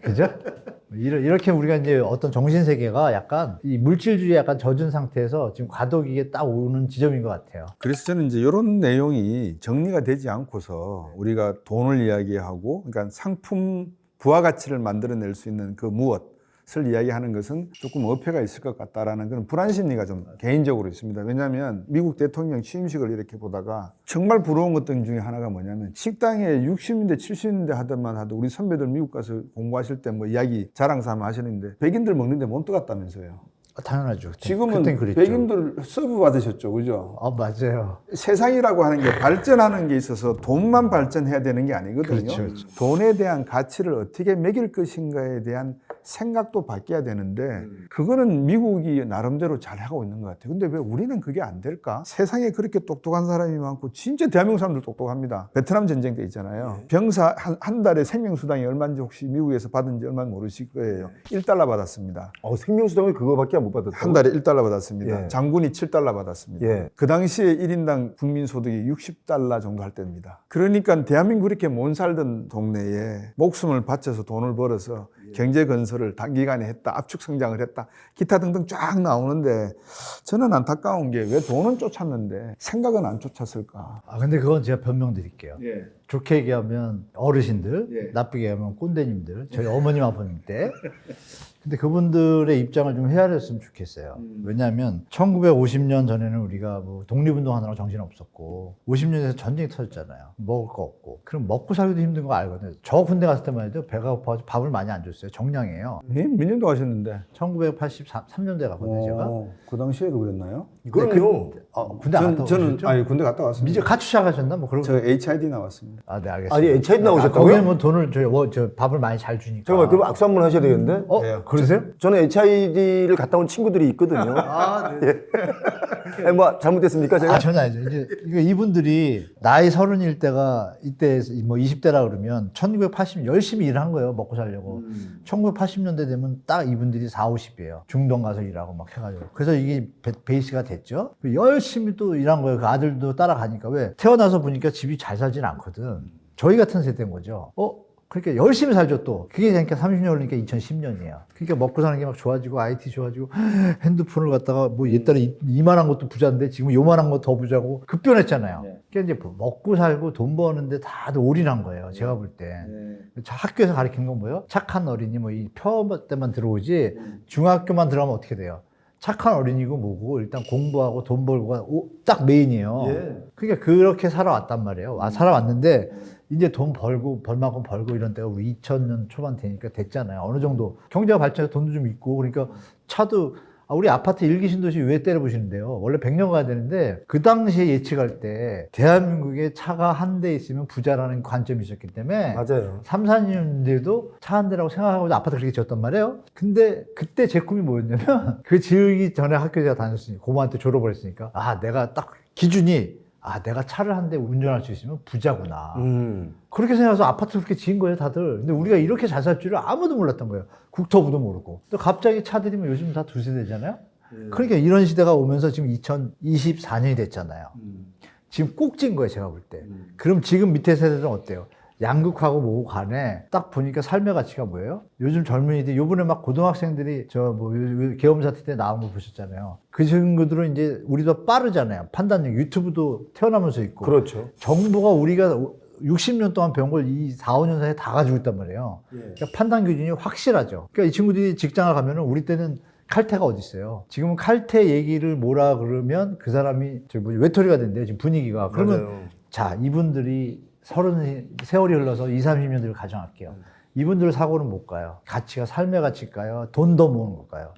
그죠? 이렇게 우리가 이제 어떤 정신 세계가 약간 이 물질주의에 약간 젖은 상태에서 지금 과도기에 딱 오는 지점인 것 같아요. 그래서 저는 이제 이런 내용이 정리가 되지 않고서 우리가 돈을 이야기하고, 그러니까 상품 부가가치를 만들어낼 수 있는 그 무엇을 이야기하는 것은 조금 어폐가 있을 것 같다라는 그런 불안 심리가 좀 개인적으로 있습니다. 왜냐하면 미국 대통령 취임식을 이렇게 보다가 정말 부러운 것 중에 하나가 뭐냐면, 식당에 60년대 70년대 하더만 하도 우리 선배들 미국 가서 공부하실 때 뭐 이야기 자랑 삼아 하시는데 백인들 먹는데 못 들어갔다면서요. 당연하죠. 지금은 그땐 그랬죠. 백인들 서브 받으셨죠, 그죠? 맞아요. 세상이라고 하는 게 발전하는 게 있어서 돈만 발전해야 되는 게 아니거든요. 그렇죠. 돈에 대한 가치를 어떻게 매길 것인가에 대한 생각도 바뀌어야 되는데, 그거는 미국이 나름대로 잘 하고 있는 것 같아요. 근데 왜 우리는 그게 안 될까? 세상에 그렇게 똑똑한 사람이 많고, 진짜 대한민국 사람들 똑똑합니다. 베트남 전쟁 때 있잖아요. 병사 한 달에 생명수당이 얼마인지 혹시 미국에서 받은지 얼마 모르실 거예요. 1달러 받았습니다. 생명수당을 그거밖에 못 받았다고? 한 달에 1달러 받았습니다. 예. 장군이 7달러 받았습니다. 예. 그 당시에 1인당 국민소득이 60달러 정도 할 때입니다. 그러니까 대한민국 그렇게 못 살던 동네에 목숨을 바쳐서 돈을 벌어서 경제 건설을 단기간에 했다, 압축 성장을 했다, 기타 등등 쫙 나오는데, 저는 안타까운 게 왜 돈은 쫓았는데 생각은 안 쫓았을까? 근데 그건 제가 변명 드릴게요. 예. 좋게 얘기하면 어르신들, 예. 나쁘게 얘기하면 꼰대님들, 저희 어머님 아버님 때. 근데 그분들의 입장을 좀 헤아렸으면 좋겠어요. 왜냐하면 1950년 전에는 우리가 뭐 독립운동하느라 정신없었고 50년에서 전쟁이 터졌잖아요. 먹을 거 없고. 그럼 먹고 살기도 힘든 거 알거든요. 저 군대 갔을 때만 해도 배가 고파서 밥을 많이 안 줬어요. 정량이에요. 예? 몇 년도 가셨는데? 1983년대 가거든요, 제가. 그 당시에도 그랬나요? 그럼요. 군대 안 갔다 저는 오셨죠? 군대 갔다 왔습니다. 이제 카투샤 가셨나? 뭐 그런 저 HID 나왔습니다. 네, 알겠습니다. 아니, HID 나오셨다고요? 거기는 뭐 돈을 저 밥을 많이 잘 주니까. 잠깐만, 그럼 악수 한번 하셔야 되겠는데? 그러세요? 저는 HID를 갔다 온 친구들이 있거든요. 네. 뭐 잘못됐습니까, 제가? 전혀 아니죠. 이제 이분들이 나이 31대가 이때 뭐 20대라 그러면 1980년 열심히 일한 거예요. 먹고 살려고. 1980년대 되면 딱 이분들이 40, 50이에요. 중동 가서 일하고 막 해가지고. 그래서 이게 베이스가 됐죠. 열심히 또 일한 거예요. 그 아들도 따라가니까. 왜? 태어나서 보니까 집이 잘 살진 않거든. 저희 같은 세대인 거죠. 그렇게 열심히 살죠 또. 그게 그러니까 30년 그러니까 2010년이에요. 그러니까 먹고 사는 게 막 좋아지고 IT 좋아지고 핸드폰을 갖다가 뭐 옛날에 이만한 것도 부자인데 지금 요만한 거 더 부자고 급변했잖아요. 그러니까 이제 먹고 살고 돈 버는데 다들 올인한 거예요. 제가 볼 때. 학교에서 가르치는 건 뭐예요? 착한 어린이 뭐 이 표 때만 들어오지 중학교만 들어가면 어떻게 돼요? 착한 어린이고 뭐고 일단 공부하고 돈 벌고가 딱 메인이에요. 그러니까 그렇게 살아왔단 말이에요. 살아왔는데 이제 돈 벌고 벌만큼 벌고 이런 때가 우리 2000년 초반 되니까 됐잖아요. 어느 정도 경제가 발전해서 돈도 좀 있고 그러니까 차도 우리 아파트 1기 신도시 왜 때려보시는데요? 원래 100년 가야 되는데 그 당시에 예측할 때 대한민국에 차가 한 대 있으면 부자라는 관점이 있었기 때문에 맞아요. 3, 4년대도 차 한 대라고 생각하고 아파트 그렇게 지었단 말이에요. 근데 그때 제 꿈이 뭐였냐면 그 지으기 전에 학교 제가 다녔으니까 고모한테 졸업을 했으니까 내가 딱 기준이 내가 차를 한 대 운전할 수 있으면 부자구나. 그렇게 생각해서 아파트 그렇게 지은 거예요, 다들. 근데 우리가 이렇게 잘 살 줄을 아무도 몰랐던 거예요. 국토부도 모르고. 또 갑자기 차들이면 요즘 다 두세 대잖아요? 그러니까 이런 시대가 오면서 지금 2024년이 됐잖아요. 지금 꼭 찐 거예요, 제가 볼 때. 그럼 지금 밑에 세대들은 어때요? 양극하고 뭐고 간에 딱 보니까 삶의 가치가 뭐예요? 요즘 젊은이들, 요번에 막 고등학생들이 계엄사태 때 나온 거 보셨잖아요. 그 친구들은 이제 우리도 빠르잖아요. 판단력, 유튜브도 태어나면서 있고. 그렇죠. 정보가 우리가 60년 동안 배운 걸 이 4, 5년 사이에 다 가지고 있단 말이에요. 그러니까 판단 기준이 확실하죠. 그러니까 이 친구들이 직장을 가면은 우리 때는 칼퇴가 어디 있어요. 지금은 칼퇴 얘기를 뭐라 그러면 그 사람이 외톨이가 된대요. 지금 분위기가. 그러면 맞아요. 자, 이분들이 세월이 흘러서 20, 30년들을 가정할게요. 이분들 사고는 못 가요. 가치가 삶의 가치일까요? 돈 더 모으는 걸까요?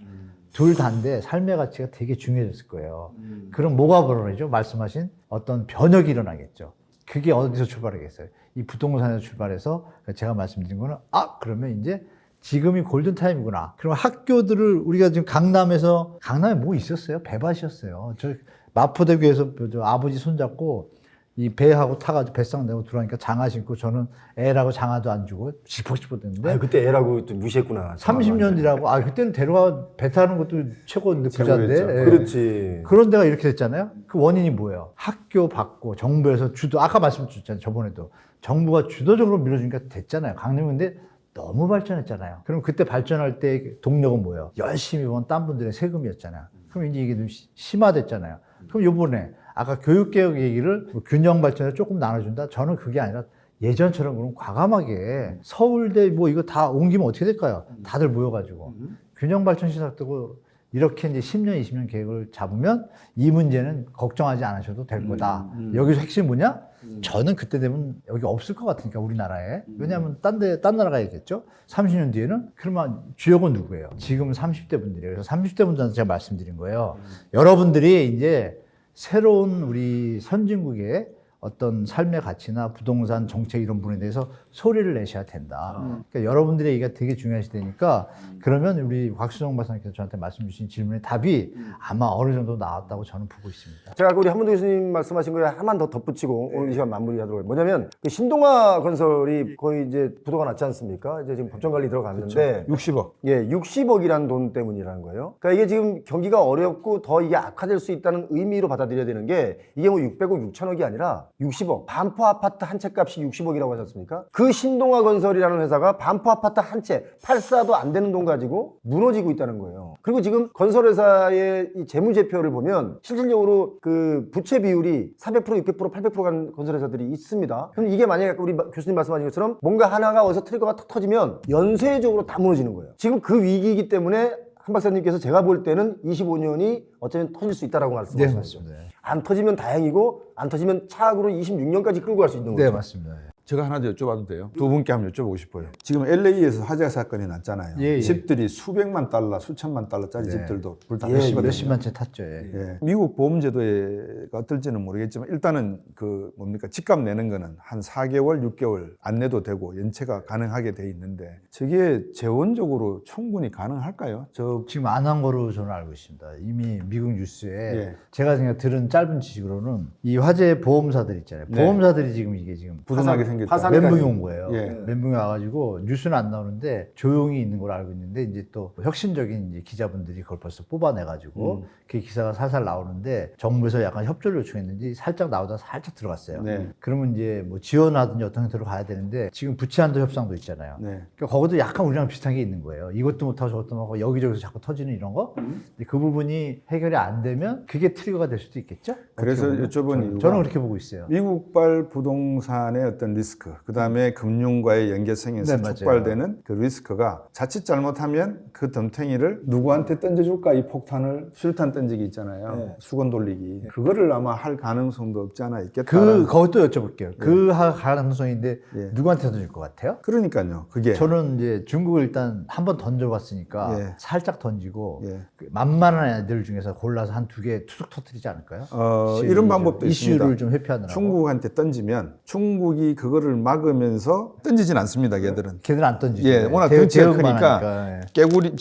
둘 다인데 삶의 가치가 되게 중요해졌을 거예요. 그럼 뭐가 벌어지죠? 말씀하신 어떤 변혁이 일어나겠죠. 그게 어디서 출발하겠어요? 이 부동산에서 출발해서 제가 말씀드린 거는 그러면 이제 지금이 골든타임이구나. 그럼 학교들을 우리가 지금 강남에 뭐 있었어요? 배밭이었어요. 저 마포대교에서 아버지 손잡고 이 배하고 타가지고 배상 내고 들어가니까 장화 신고 저는 애라고 장화도 안 주고 짚어짚어 됐는데 아, 그때 애라고 좀 무시했구나. 30년 뒤라고 그때는 데려가 배 타는 것도 최고인데 부자인데 최고였죠. 예. 그렇지. 그런 데가 이렇게 됐잖아요. 그 원인이 뭐예요? 학교 받고 정부에서 주도 아까 말씀드렸잖아요. 저번에도 정부가 주도적으로 밀어주니까 됐잖아요. 강릉인데 너무 발전했잖아요. 그럼 그때 발전할 때 동력은 뭐예요? 열심히 번 딴 분들의 세금이었잖아요. 그럼 이제 이게 좀 심화됐잖아요. 그럼 요번에 아까 교육개혁 얘기를 뭐 균형 발전을 조금 나눠준다? 저는 그게 아니라 예전처럼 그럼 과감하게 서울대 뭐 이거 다 옮기면 어떻게 될까요? 다들 모여가지고 균형 발전 시작되고 이렇게 이제 10년, 20년 계획을 잡으면 이 문제는 걱정하지 않으셔도 될 거다. 여기서 핵심이 뭐냐? 저는 그때 되면 여기 없을 것 같으니까 우리나라에. 왜냐하면 딴 나라 가야겠죠? 30년 뒤에는? 그러면 주역은 누구예요? 지금 30대 분들이에요. 그래서 30대 분들한테 제가 말씀드린 거예요. 여러분들이 이제 새로운 우리 선진국의 어떤 삶의 가치나 부동산 정책 이런 부분에 대해서 소리를 내셔야 된다. 그러니까 여러분들의 얘기가 되게 중요한 시대니까 그러면 우리 곽수정 박사님께서 저한테 말씀 주신 질문의 답이 아마 어느 정도 나왔다고 저는 보고 있습니다. 제가 우리 한문도 교수님 말씀하신 거에 하나만 더 덧붙이고 오늘 이 시간 마무리하도록 해요. 뭐냐면 그 신동아 건설이 거의 이제 부도가 났지 않습니까? 이제 지금 법정 관리 들어갔는데 60억. 예, 60억이라는 돈 때문이라는 거예요. 그러니까 이게 지금 경기가 어렵고 더 이게 악화될 수 있다는 의미로 받아들여야 되는 게 이게 뭐 600억, 6천억이 아니라 60억. 반포 아파트 한 채 값이 60억이라고 하지 않습니까? 그 신동아 건설이라는 회사가 반포 아파트 한 채, 8사도 안 되는 돈 가지고 무너지고 있다는 거예요. 그리고 지금 건설회사의 이 재무제표를 보면 실질적으로 그 부채 비율이 400%, 600%, 800% 간 건설회사들이 있습니다. 그럼 이게 만약에 우리 교수님 말씀하신 것처럼 뭔가 하나가 어디서 트리거가 턱 터지면 연쇄적으로 다 무너지는 거예요. 지금 그 위기이기 때문에 한 박사님께서 제가 볼 때는 25년이 어쩌면 터질 수 있다라고 말씀하시는 네, 거죠. 맞습니다. 안 터지면 다행이고 안 터지면 차악으로 26년까지 끌고 갈 수 있는 거죠. 네, 맞습니다. 제가 하나 더 여쭤봐도 돼요? 두 분께 한번 여쭤보고 싶어요. 지금 LA에서 화재 사건이 났잖아요. 예, 예. 집들이 수백만 달러, 수천만 달러짜리 집들도 불다 예, 켰거든요. 몇십만 채 탔죠. 예. 예. 미국 보험제도가 어떨지는 모르겠지만 일단은 그 뭡니까 집값 내는 거는 한 4개월, 6개월 안 내도 되고 연체가 가능하게 돼 있는데 저게 재원적으로 충분히 가능할까요? 지금 안 한 거로 저는 알고 있습니다. 이미 미국 뉴스에 예. 제가 그냥 들은 짧은 지식으로는 이 화재 보험사들 있잖아요. 네. 보험사들이 지금 이게 지금 부도나게 생겼다. 화산- 멘붕이 온 거예요. 예. 멘붕이 와가지고 뉴스는 안 나오는데 조용히 있는 걸로 알고 있는데 이제 또 혁신적인 이제 기자분들이 그걸 벌써 뽑아내가지고 그 기사가 살살 나오는데 정부에서 약간 협조를 요청했는지 살짝 나오다 살짝 들어갔어요. 네. 그러면 이제 뭐 지원하든지 어떤 형태로 가야 되는데 지금 부채한도 협상도 있잖아요. 네. 그러니까 거기도 약간 우리랑 비슷한 게 있는 거예요. 이것도 못하고 저것도 못하고 여기저기서 자꾸 터지는 이런 거. 근데 그 부분이 해결이 안 되면 그게 트리거가 될 수도 있겠죠? 그래서 어떻게 보면. 여쭤본 이유가 저는 그렇게 보고 있어요. 미국발 부동산의 어떤 리스크, 그 다음에 금융과의 연계성에서 네, 맞아요. 촉발되는 그 리스크가 자칫 잘못하면 그 덤탱이를 누구한테 던져줄까 이 폭탄을 수류탄 던지기 있잖아요. 네. 수건 돌리기. 그거를 아마 할 가능성도 없지 않아 있겠다. 그것도 여쭤볼게요. 그 가능성인데 예. 누구한테 던질 것 같아요? 그러니까요. 그게 저는 이제 중국을 일단 한번 던져봤으니까 예. 살짝 던지고 예. 그 만만한 애들 중에서 골라서 한 두 개 투둑 터뜨리지 않을까요? 이런 방법도 이슈를 있습니다. 좀 회피하느라고. 중국한테 던지면 중국이 그거를 막으면서 던지진 않습니다. 걔들은. 걔들 안 던지죠. 예, 워낙 덩치가 대응만 크니까 하니까, 예. 개구리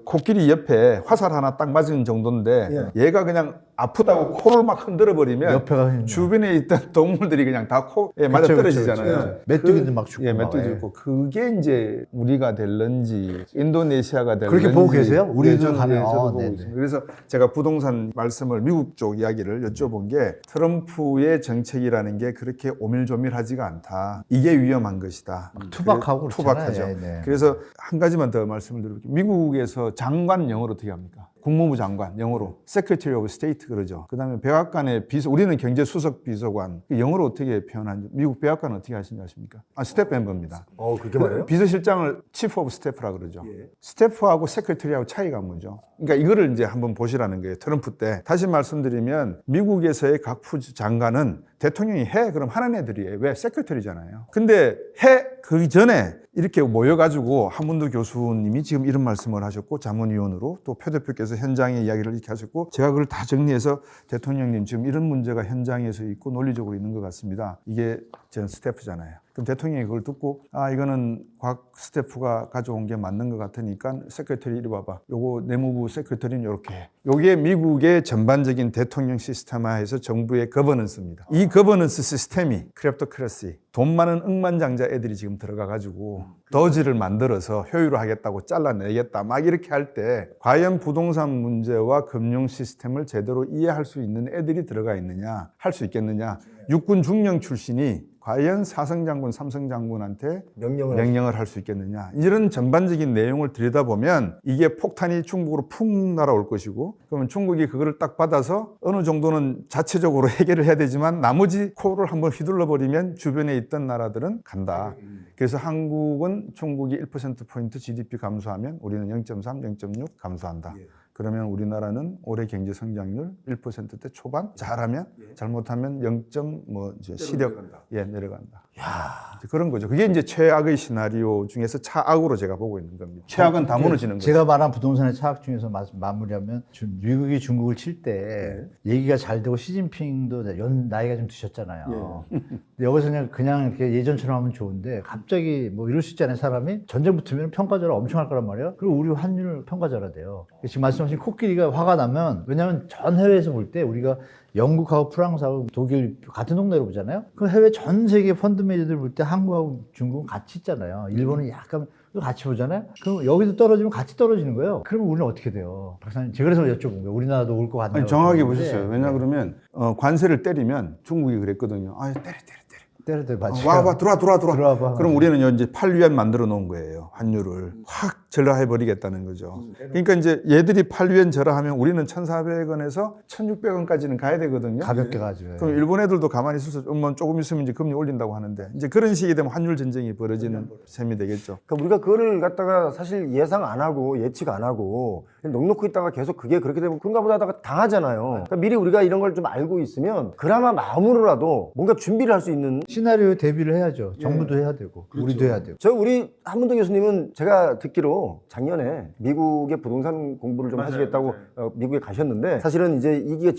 코끼리 옆에 화살 하나 딱 맞은 정도인데 얘가 그냥 아프다고 코를 막 흔들어 버리면 옆에가 그냥- 주변에 있던 동물들이 그냥 다 코에 맞아 그쵸, 떨어지잖아요. 그쵸. 메뚜기도 막 죽고 예, 막, 메뚜기 예. 죽고 그게 이제 우리가 될런지 인도네시아가 될런지 그렇게 보고 계세요? 우리도 저는, 가면, 저도 아, 보고 네네. 있습니다. 그래서 제가 부동산 말씀을 미국 쪽 이야기를 여쭤본 게 트럼프의 정책이라는 게 그렇게 오밀조밀하지가 않다. 이게 위험한 것이다. 투박하고 그렇잖아요. 투박하죠. 예, 네. 그래서 한 가지만 더 말씀을 드릴게요. 미국에서 장관 영어로 어떻게 합니까? 국무부 장관 영어로 Secretary of State 그러죠. 그다음에 백악관의 비서 우리는 경제수석 비서관 영어로 어떻게 표현하는지 미국 백악관은 어떻게 하시는지 아십니까? 스텝 멤버입니다. 그렇게 말해요? 비서실장을 Chief of Staff라 그러죠. 예. 스태프하고 세크리터리하고 차이가 뭐죠? 그러니까 이거를 이제 한번 보시라는 거예요. 트럼프 때. 다시 말씀드리면 미국에서의 각 장관은 대통령이 해 그럼 하는 애들이에요. 왜? 세크리터리잖아요. 근데 해 그 전에 이렇게 모여가지고 한문도 교수님이 지금 이런 말씀을 하셨고 자문위원으로 또 표 대표께서 현장의 이야기를 이렇게 하셨고 제가 그걸 다 정리해서 대통령님 지금 이런 문제가 현장에서 있고 논리적으로 있는 것 같습니다. 이게 전 스태프잖아요. 그럼 대통령이 그걸 듣고 이거는 곽 스태프가 가져온 게 맞는 것 같으니까 세크레터리 이리 와봐. 요거 내무부 세크레터리는 이렇게 해. 요게 미국의 전반적인 대통령 시스템화에서 정부의 거버넌스입니다. 이 거버넌스 시스템이 크랩토크래시, 돈 많은 억만장자 애들이 지금 들어가가지고 더지를 만들어서 효율화 하겠다고 잘라내겠다 막 이렇게 할 때 과연 부동산 문제와 금융 시스템을 제대로 이해할 수 있는 애들이 들어가 있느냐, 할 수 있겠느냐. 육군 중령 출신이 과연 사성장군, 삼성장군한테 명령을 할 수 있겠느냐. 이런 전반적인 내용을 들여다보면 이게 폭탄이 중국으로 푹 날아올 것이고, 그러면 중국이 그거를 딱 받아서 어느 정도는 자체적으로 해결을 해야 되지만 나머지 코를 한번 휘둘러버리면 주변에 있던 나라들은 간다. 그래서 한국은 중국이 1%포인트 GDP 감소하면 우리는 0.3, 0.6 감소한다. 그러면 우리나라는 올해 경제 성장률 1%대 초반 잘하면 잘못하면 0. 이제 시력 내려간다. 이제 그런 거죠. 그게 이제 최악의 시나리오 중에서 차악으로 제가 보고 있는 겁니다. 최악은 다 무너지는 거죠. 제가 말한 부동산의 차악 중에서 마무리하면 미국이 중국을 칠 때 얘기가 잘 되고 시진핑도 나이가 좀 드셨잖아요. 근데 여기서 그냥 이렇게 예전처럼 하면 좋은데 갑자기 뭐 이럴 수 있잖아요. 사람이 전쟁 붙으면 평가절하 엄청 할 거란 말이에요. 그리고 우리 환율 평가절하돼요. 지금 말씀하신 코끼리가 화가 나면, 왜냐하면 전 해외에서 볼 때 우리가 영국하고 프랑스하고 독일 같은 동네로 보잖아요. 그 해외 전 세계 펀드 매니저들 볼 때 한국하고 중국은 같이 있잖아요. 일본은 약간 같이 보잖아요. 그럼 여기도 떨어지면 같이 떨어지는 거예요. 그러면 우리는 어떻게 돼요? 박사님, 제가 그래서 여쭤본 거예요. 우리나라도 올 것 같나요? 아니, 정확하게 보셨어요. 왜냐 그러면 관세를 때리면 중국이 그랬거든요. 때려. 와봐, 들어와. 그럼 우리는 이제 8위안 만들어 놓은 거예요. 환율을 확 절하해 버리겠다는 거죠. 그러니까 이제 얘들이 8위안 절하하면 우리는 1,400원에서 1,600원까지는 가야 되거든요. 가볍게 가죠. 그럼 일본 애들도 가만히 있어서 조금 있으면 이제 금리 올린다고 하는데, 이제 그런 식이 되면 환율 전쟁이 벌어지는 셈이 되겠죠. 그러니까 우리가 그거를 갖다가 사실 예상 안 하고 예측 안 하고 그냥 넉넉히 있다가 계속 그게 그렇게 되면 그런가 보다 하다가 당하잖아요. 그러니까 미리 우리가 이런 걸 좀 알고 있으면 그나마 마음으로라도 뭔가 준비를 할 수 있는 시나리오에 대비를 해야죠. 정부도 해야 되고 우리도 해야 되고. 우리 한문동 교수님은 제가 듣기로 작년에 미국의 부동산 공부를 좀 하시겠다고 미국에 가셨는데, 사실은 이제 2기가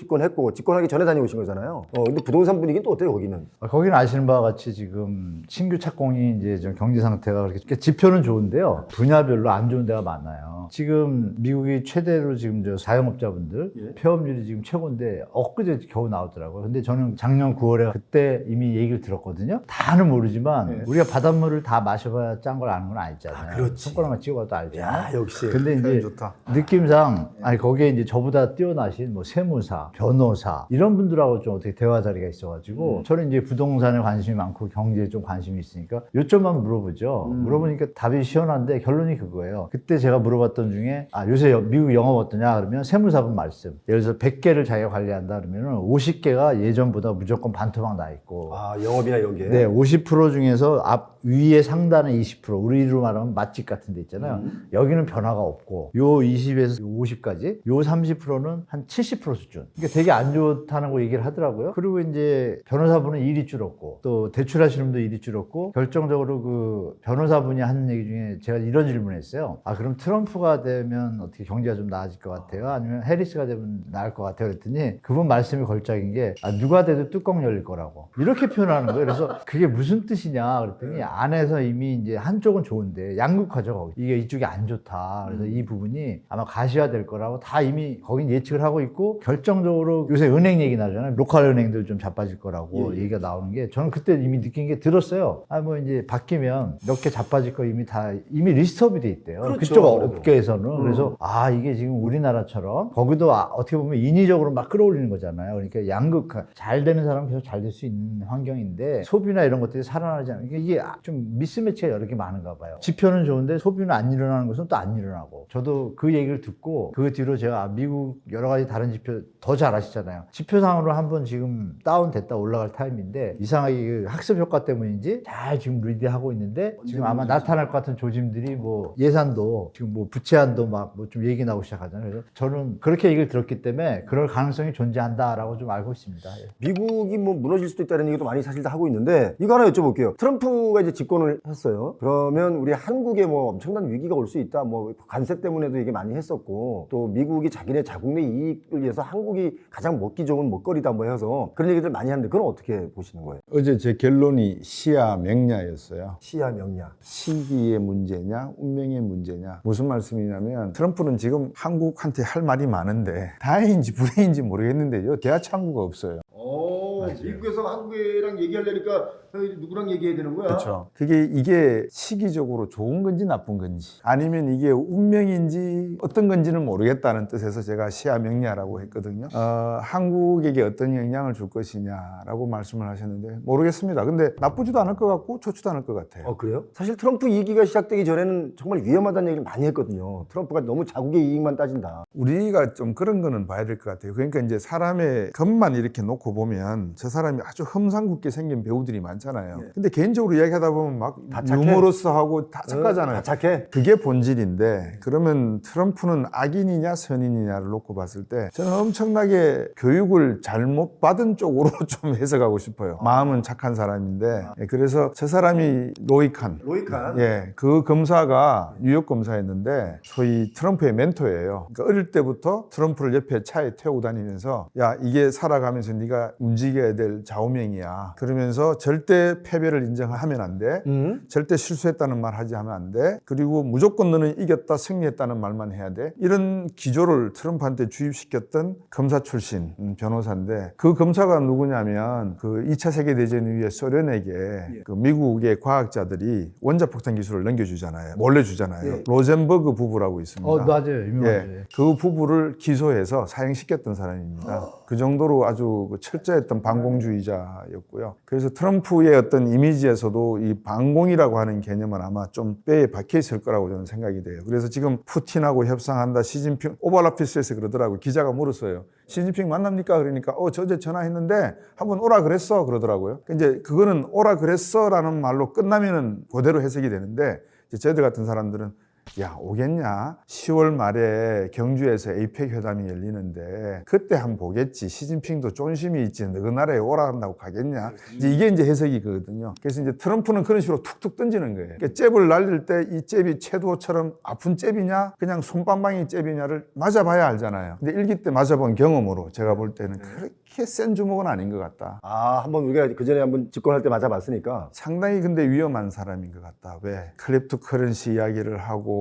집권하기 전에 다녀오신 거잖아요. 근데 부동산 분위기는 또 어때요, 거기는? 거기는 아시는 바와 같이 지금 신규 착공이 이제 좀 경제 상태가 그렇게 지표는 좋은데요. 분야별로 안 좋은 데가 많아요. 지금 미국이 최대로 지금 자영업자분들 폐업률이 지금 최고인데 엊그제 겨우 나오더라고요. 근데 저는 작년 9월에 그때 이미 얘기를 들었거든요. 다는 모르지만 우리가 바닷물을 다 마셔봐야 짠 걸 아는 건 아니잖아요. 그렇지. 손가락만 찍어봐도 알잖아요. 야, 역시. 근데 이제 좋다. 느낌상 거기에 이제 저보다 뛰어나신 뭐 세무사, 변호사 이런 분들하고 좀 어떻게 대화 자리가 있어가지고 저는 이제 부동산에 관심이 많고 경제에 좀 관심이 있으니까 요점만 물어보죠. 물어보니까 답이 시원한데 결론이 그거예요. 그때 제가 물어봤던 중에 요새 미국 영업 어떠냐 그러면 세무사분 말씀. 예를 들어서 100개를 자기가 관리한다 그러면 50개가 예전보다 무조건 반토막 나 있고. 영업이나 이런 게. 네, 50% 중에서 위에 상단은 20%, 우리로 말하면 맛집 같은 데 있잖아요. 여기는 변화가 없고, 요 20에서 50까지, 요 30%는 한 70% 수준. 그러니까 되게 안 좋다는 거 얘기를 하더라고요. 그리고 이제 변호사분은 일이 줄었고, 또 대출하시는 분도 일이 줄었고, 결정적으로 그 변호사분이 하는 얘기 중에 제가 이런 질문을 했어요. 그럼 트럼프가 되면 어떻게 경제가 좀 나아질 것 같아요? 아니면 해리스가 되면 나을 것 같아요? 그랬더니 그분 말씀이 걸작인 게 누가 돼도 뚜껑 열릴 거라고. 이렇게 표현하는 거예요. 그래서 그게 무슨 뜻이냐 그랬더니 안에서 이미 이제 한쪽은 좋은데 양극화죠. 거기. 이게 이쪽이 안 좋다. 그래서 이 부분이 아마 가시화될 거라고 다 이미 거긴 예측을 하고 있고, 결정적으로 요새 은행 얘기 나잖아요. 로컬 은행들 좀 자빠질 거라고 얘기가 나오는 게, 저는 그때 이미 느낀 게 들었어요. 뭐 이제 바뀌면 몇 개 자빠질 거 이미 리스트업이 돼 있대요. 그렇죠, 그쪽 그래도. 업계에서는. 그래서 이게 지금 우리나라처럼 거기도 어떻게 보면 인위적으로 막 끌어올리는 거잖아요. 그러니까 양극화, 잘 되는 사람은 계속 잘 될 수 있는 환경인데 소비나 이런 것들이 살아나지 않으면 이게 좀 미스매치가 여러 개 많은가 봐요. 지표는 좋은데 소비는 안 일어나는 것은 또 안 일어나고. 저도 그 얘기를 듣고 그 뒤로 제가 미국 여러 가지 다른 지표 더 잘 아시잖아요. 지표상으로 한번 지금 다운됐다 올라갈 타임인데 이상하게 그 학습 효과 때문인지 잘 지금 리드하고 있는데 지금 아마 나타날 것 같은 조짐들이 뭐 예산도 지금 뭐 부채한도 막 뭐 좀 얘기 나오기 시작하잖아요. 그래서 저는 그렇게 얘기를 들었기 때문에 그럴 가능성이 존재한다라고 좀 알고 있습니다. 미국이 뭐 무너질 수도 있다는 얘기도 많이 사실 다 하고 있는데, 이거 하나 여쭤볼게요. 트럼프가 이제 집권을 했어요. 그러면 우리 한국에 뭐 엄청난 위기가 올 수 있다. 뭐 관세 때문에도 이게 많이 했었고 또 미국이 자기네 자국내 이익을 위해서 한국이 가장 먹기 좋은 먹거리다 뭐 해서 그런 얘기들 많이 하는데 그건 어떻게 보시는 거예요? 어제 제 결론이 시야 명야였어요. 시야 명야. 시기의 문제냐 운명의 문제냐. 무슨 말씀이냐면 트럼프는 지금 한국한테 할 말이 많은데 다행인지 불행인지 모르겠는데요. 대화창 한국어 없어요. 미국에서 한국이랑 얘기하려니까 누구랑 얘기해야 되는 거야? 그렇죠. 이게 시기적으로 좋은 건지 나쁜 건지 아니면 이게 운명인지 어떤 건지는 모르겠다는 뜻에서 제가 시야명야라고 했거든요. 한국에게 어떤 영향을 줄 것이냐라고 말씀을 하셨는데 모르겠습니다. 근데 나쁘지도 않을 것 같고 좋지도 않을 것 같아요. 그래요? 사실 트럼프 이기가 시작되기 전에는 정말 위험하다는 얘기를 많이 했거든요. 트럼프가 너무 자국의 이익만 따진다. 우리가 좀 그런 거는 봐야 될 것 같아요. 그러니까 이제 사람의 겉만 이렇게 놓고 보면 저 사람이 아주 험상궂게 생긴 배우들이 많잖아요. 근데 개인적으로 이야기하다 보면 막 다 착해. 유머러스하고 다 착하잖아요. 다 착해. 그게 본질인데 그러면 트럼프는 악인이냐 선인이냐를 놓고 봤을 때 저는 엄청나게 교육을 잘못 받은 쪽으로 좀 해석하고 싶어요. 마음은 착한 사람인데 그래서 저 사람이 로이칸 그 검사가 뉴욕 검사였는데 소위 트럼프의 멘토예요. 그러니까 어릴 때부터 트럼프를 옆에 차에 태우고 다니면서 야 이게 살아가면서 네가 움직여야 될 좌우명이야. 그러면서 절대 패배를 인정하면 안 돼. 절대 실수했다는 말 하지 하면 안 돼. 그리고 무조건 너는 이겼다 승리했다는 말만 해야 돼. 이런 기조를 트럼프한테 주입시켰던 검사 출신 변호사인데 그 검사가 누구냐면 그 2차 세계대전 이후에 소련에게 그 미국의 과학자들이 원자폭탄 기술을 넘겨주잖아요. 몰래 주잖아요. 로젠버그 부부라고 있습니다. 맞아요. 유명하죠. 그 부부를 기소해서 사형시켰던 사람입니다. 그 정도로 아주 철저했던 반공주의자였고요. 그래서 트럼프의 어떤 이미지에서도 이 반공이라고 하는 개념은 아마 좀 뼈에 박혀 있을 거라고 저는 생각이 돼요. 그래서 지금 푸틴하고 협상한다. 시진핑 오발라피스에서 그러더라고요. 기자가 물었어요. 시진핑 만납니까? 그러니까 저 어제 전화했는데 한번 오라 그랬어 그러더라고요. 이제 그거는 오라 그랬어라는 말로 끝나면은 그대로 해석이 되는데 이제 저희들 같은 사람들은 야 오겠냐? 10월 말에 경주에서 에이펙 회담이 열리는데 그때 한번 보겠지. 시진핑도 쫀심이 있지. 너그 나라에 오라 한다고 가겠냐? 이게 이제 해석이거든요. 그래서 이제 트럼프는 그런 식으로 툭툭 던지는 거예요. 그러니까 잽을 날릴 때 이 잽이 채도처럼 아픈 잽이냐 그냥 손방망이 잽이냐를 맞아봐야 알잖아요. 근데 일기 때 맞아본 경험으로 제가 볼 때는 그렇게 센 주먹은 아닌 것 같다. 한번 우리가 그 전에 한번 집권할 때 맞아봤으니까. 상당히 근데 위험한 사람인 것 같다. 왜? 클립토 커런시 이야기를 하고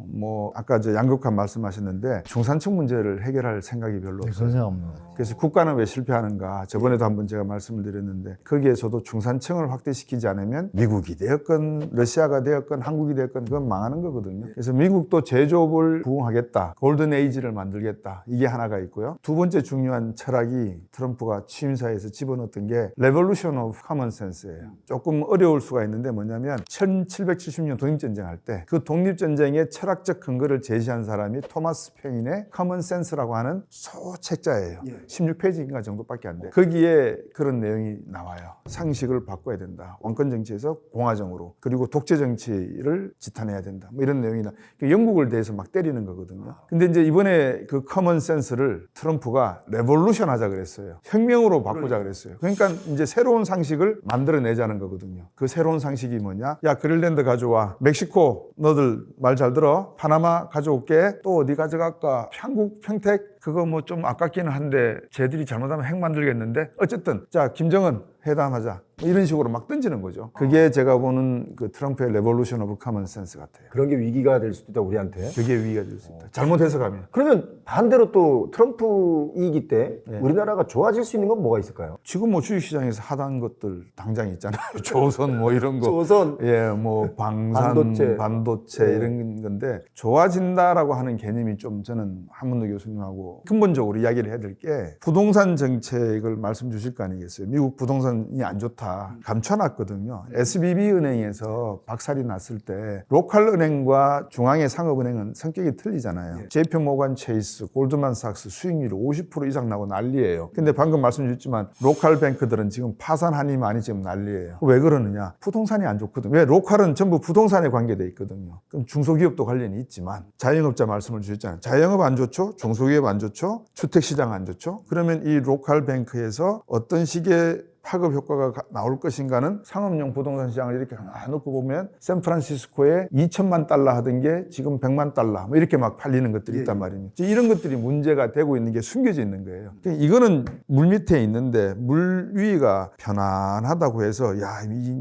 뭐 아까 저 양극화 말씀하셨는데 중산층 문제를 해결할 생각이 별로 없어요. 그런 생각 없는 것 같아요. 그래서 국가는 왜 실패하는가? 저번에도 한번 제가 말씀을 드렸는데 거기에서도 중산층을 확대시키지 않으면 미국이 되었건 러시아가 되었건 한국이 되었건 그건 망하는 거거든요. 그래서 미국도 제조업을 부흥하겠다. 골든 에이지를 만들겠다. 이게 하나가 있고요. 두 번째 중요한 철학이 트럼프가 취임사에서 집어넣었던 게 레볼루션 오브 커먼 센스예요. 조금 어려울 수가 있는데 뭐냐면 1770년 독립전쟁 할 때 그 독립전쟁의 철학적 근거를 제시한 사람이 토마스 페인의 커먼 센스라고 하는 소책자예요. 16페이지인가 정도밖에 안 돼. 거기에 그런 내용이 나와요. 상식을 바꿔야 된다. 왕권 정치에서 공화정으로. 그리고 독재 정치를 지탄해야 된다. 뭐 이런 내용이나 영국을 대해서 막 때리는 거거든요. 근데 이제 이번에 그 커먼 센스를 트럼프가 레볼루션 하자 그랬어요. 혁명으로 바꾸자 그랬어요. 그러니까 이제 새로운 상식을 만들어내자는 거거든요. 그 새로운 상식이 뭐냐? 야, 그린랜드 가져와. 멕시코 너들 말 잘 들어. 파나마 가져올게. 또 어디 가져갈까? 한국 평택 그거 뭐 좀 아깝기는 한데 쟤들이 잘못하면 핵 만들겠는데 어쨌든 자 김정은 회담하자 뭐 이런 식으로 막 던지는 거죠. 그게 제가 보는 그 트럼프의 레볼루션 오브 커먼 센스 같아요. 그런 게 위기가 될 수도 있다 우리한테. 그게 위기가 될 수 있다. 잘못 해석하면. 그러면 반대로 또 트럼프 이기 때 우리나라가 좋아질 수 있는 건 뭐가 있을까요? 지금 뭐 주식시장에서 하던 것들 당장 있잖아요. 조선 뭐 이런 거. 조선. 뭐 방산, 반도체 이런 건데 좋아진다라고 하는 개념이 좀 저는 한문도 교수님하고 근본적으로 이야기를 해야 될 게 부동산 정책을 말씀 주실 거 아니겠어요. 미국 부동산이 안 좋다. 감춰놨거든요. SBB 은행에서 박살이 났을 때 로컬 은행과 중앙의 상업은행은 성격이 틀리잖아요. JP 모건 체이스, 골드만삭스 수익률이 50% 이상 나고 난리예요. 근데 방금 말씀 주셨지만 로컬 뱅크들은 지금 파산하니 많이 지금 난리예요. 왜 그러느냐? 부동산이 안 좋거든요. 왜? 로컬은 전부 부동산에 관계돼 있거든요. 그럼 중소기업도 관련이 있지만 자영업자 말씀을 주셨잖아요. 자영업 안 좋죠? 중소기업 안 좋죠? 주택시장 안 좋죠? 그러면 이 로컬 뱅크에서 어떤 식의 파급 효과가 나올 것인가는 상업용 부동산 시장을 이렇게 가만히 놓고 보면 샌프란시스코에 2천만 달러 하던 게 지금 100만 달러 뭐 이렇게 막 팔리는 것들이 있단 말입니다. 이런 것들이 문제가 되고 있는 게 숨겨져 있는 거예요. 그러니까 이거는 물 밑에 있는데 물 위가 편안하다고 해서 야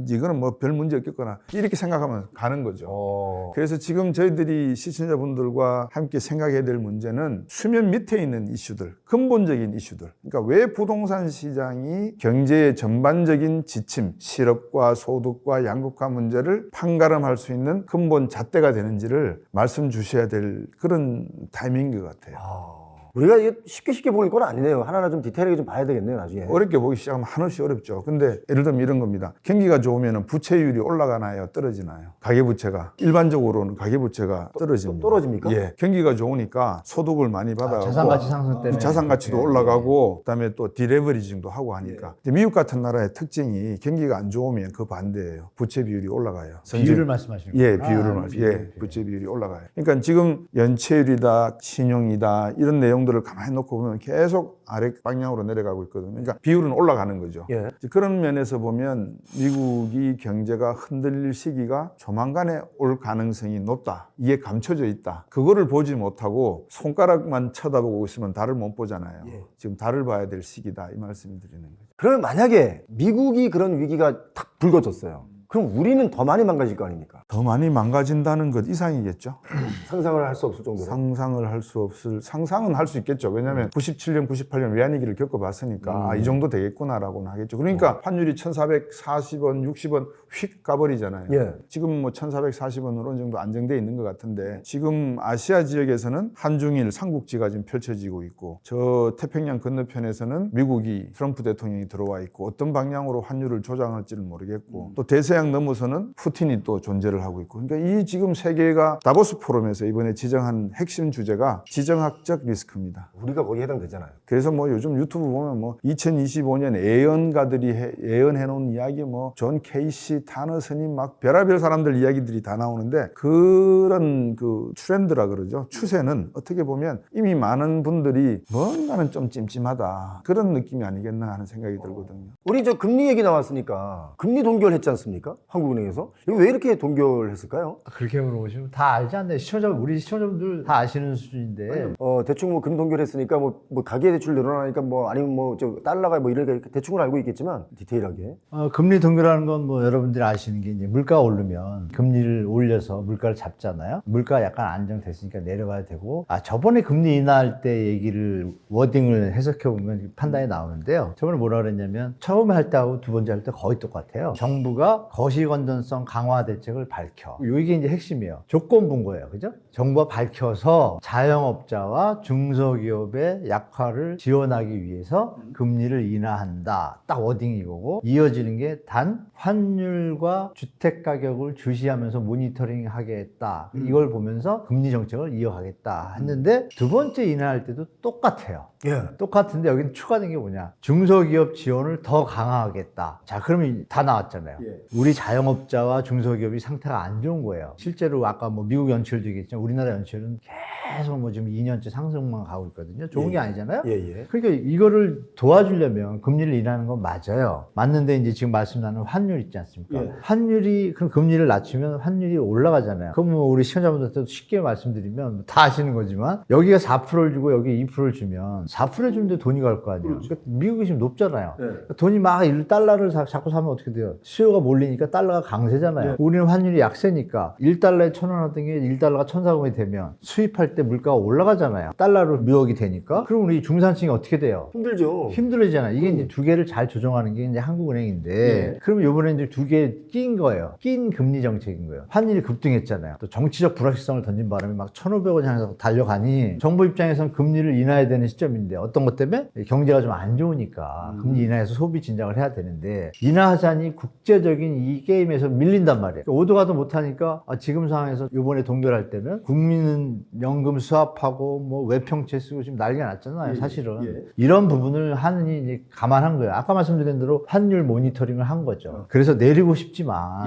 이거는 뭐 별 문제 없겠거나 이렇게 생각하면 가는 거죠. 그래서 지금 저희들이 시청자분들과 함께 생각해야 될 문제는 수면 밑에 있는 이슈들, 근본적인 이슈들. 그러니까 왜 부동산 시장이 경제의 전반적인 지침, 실업과 소득과 양극화 문제를 판가름할 수 있는 근본 잣대가 되는지를 말씀 주셔야 될 그런 타이밍인 것 같아요. 우리가 이게 쉽게 볼 건 아니네요. 하나하나 좀 디테일하게 좀 봐야 되겠네요, 나중에. 어렵게 보기 시작하면 한없이 어렵죠. 근데 예를 들면 이런 겁니다. 경기가 좋으면 부채율이 올라가나요? 떨어지나요? 가계부채가. 일반적으로는 가계부채가 떨어집니다. 떨어집니까? 예. 경기가 좋으니까 소득을 많이 받아가고 자산가치 상승 때문에 자산가치도 올라가고 그다음에 또 디레버리징도 하고 하니까. 근데 미국 같은 나라의 특징이 경기가 안 좋으면 그 반대예요. 부채 비율이 올라가요. 비율을 말씀하시는 거예요? 예, 비율을 말씀. 예, 부채 비율이 올라가요. 그러니까 지금 연체율이다, 신용이다 이런 내용들을 가만히 놓고 보면 계속 아래 방향으로 내려가고 있거든요. 그러니까 비율은 올라가는 거죠. 예. 그런 면에서 보면 미국이 경제가 흔들릴 시기가 조만간에 올 가능성이 높다. 이게 감춰져 있다. 그거를 보지 못하고 손가락만 쳐다보고 있으면 달을 못 보잖아요. 지금 달을 봐야 될 시기다. 이 말씀을 드리는 거죠. 그러면 만약에 미국이 그런 위기가 탁 불거졌어요. 그럼 우리는 더 많이 망가질 거 아닙니까? 더 많이 망가진다는 것 이상이겠죠. 상상을 할 수 없을 정도로. 상상은 할 수 있겠죠. 왜냐하면 97년, 98년 외환위기를 겪어봤으니까 이 정도 되겠구나라고는 하겠죠. 그러니까 환율이 1,440원, 60원 휙 가버리잖아요. 예. 지금 뭐 1,440원으로 어느 정도 안정돼 있는 것 같은데 지금 아시아 지역에서는 한중일 삼국지가 지금 펼쳐지고 있고 저 태평양 건너편에서는 미국이 트럼프 대통령이 들어와 있고 어떤 방향으로 환율을 조정할지는 모르겠고 또 대서양 넘어서는 푸틴이 또 존재를 하고 있고 그러니까 이 지금 세계가 다보스 포럼에서 이번에 지정한 핵심 주제가 지정학적 리스크입니다. 우리가 거기에 해당되잖아요. 그래서 뭐 요즘 유튜브 보면 뭐 2025년 예언가들이 예언해 놓은 이야기 뭐 존 케이시, 타너 스님 막 별의별 사람들 이야기들이 다 나오는데 그런 그 트렌드라 그러죠. 추세는 어떻게 보면 이미 많은 분들이 뭔가는 좀 찜찜하다. 그런 느낌이 아니겠나 하는 생각이 들거든요. 우리 저 금리 얘기 나왔으니까 금리 동결했지 않습니까? 한국은행에서. 이거 왜 이렇게 동결했을까요? 그렇게 물어보시면 다 알지 않나요? 우리 시청자분들 다 아시는 수준인데. 대충 뭐 금 동결했으니까 뭐 가계 대출 늘어나니까 뭐 아니면 뭐 저 달러가 뭐 이렇게 대충은 알고 있겠지만 디테일하게. 금리 동결하는 건 뭐 여러분들이 아시는 게 이제 물가가 오르면 금리를 올려서 물가를 잡잖아요. 물가가 약간 안정됐으니까 내려가야 되고. 저번에 금리 인하할 때 얘기를 워딩을 해석해 보면 판단이 나오는데요. 저번에 뭐라 그랬냐면 처음에 할 때하고 두 번째 할 때 거의 똑같아요. 정부가 거시건전성 강화 대책을 밝혀. 이게 이제 핵심이에요. 조건부인 거예요. 그죠? 정부가 밝혀서 자영업자와 중소기업의 약화를 지원하기 위해서 금리를 인하한다. 딱 워딩이 이거고 이어지는 게 단 환율과 주택 가격을 주시하면서 모니터링 하겠다. 이걸 보면서 금리 정책을 이어가겠다 했는데 두 번째 인하할 때도 똑같아요. 예. 똑같은데 여기는 추가된 게 뭐냐? 중소기업 지원을 더 강화하겠다. 자, 그러면 다 나왔잖아요. 우리 자영업자와 중소기업이 상태가 안 좋은 거예요. 실제로 아까 뭐 미국 연체율도 얘기했지만 우리나라 연체율은 계속 뭐 지금 2년째 상승만 가고 있거든요. 좋은 게 아니잖아요. 그러니까 이거를 도와주려면 금리를 인하하는 건 맞아요. 맞는데 이제 지금 말씀 나눈 환율 있지 않습니까? 환율이 그럼 금리를 낮추면 환율이 올라가잖아요. 그럼 뭐 우리 시청자분들한테도 쉽게 말씀드리면 다 아시는 거지만 여기가 4%를 주고 여기 2%를 주면 4% 주는데 돈이 갈 거 아니에요. 그러니까 미국이 지금 높잖아요. 그러니까 돈이 막 $1를 자꾸 사면 어떻게 돼요? 수요가 몰리니까 달러가 강세잖아요. 우리는 환율이 약세니까 1달러에 1,000원 하던 게 1달러가 1,400원이 되면 수입할 때 물가가 올라가잖아요. 달러로 묘역이 되니까. 그럼 우리 중산층이 어떻게 돼요? 힘들죠. 힘들어지잖아요. 이게 이제 두 개를 잘 조정하는 게 이제 한국은행인데 그러면 이번에 이제 두 개 낀 거예요. 낀 금리 정책인 거예요. 환율이 급등했잖아요. 또 정치적 불확실성을 던진 바람에 막 1,500원 향해서 달려가니 정부 입장에서는 금리를 인하해야 되는 시점인데 어떤 것 때문에? 경제가 좀 안 좋으니까 금리 인하해서 소비 진작을 해야 되는데 인하하자니 국제적인 이 게임에서 밀린단 말이에요. 오도 가도 못하니까 지금 상황에서 이번에 동결할 때는 국민은 연금 수합하고 뭐 외평채 쓰고 지금 난리가 났잖아요. 사실은. 이런 부분을 하느니 이제 감안한 거예요. 아까 말씀드린 대로 환율 모니터링을 한 거죠. 그래서 내리고 싶지만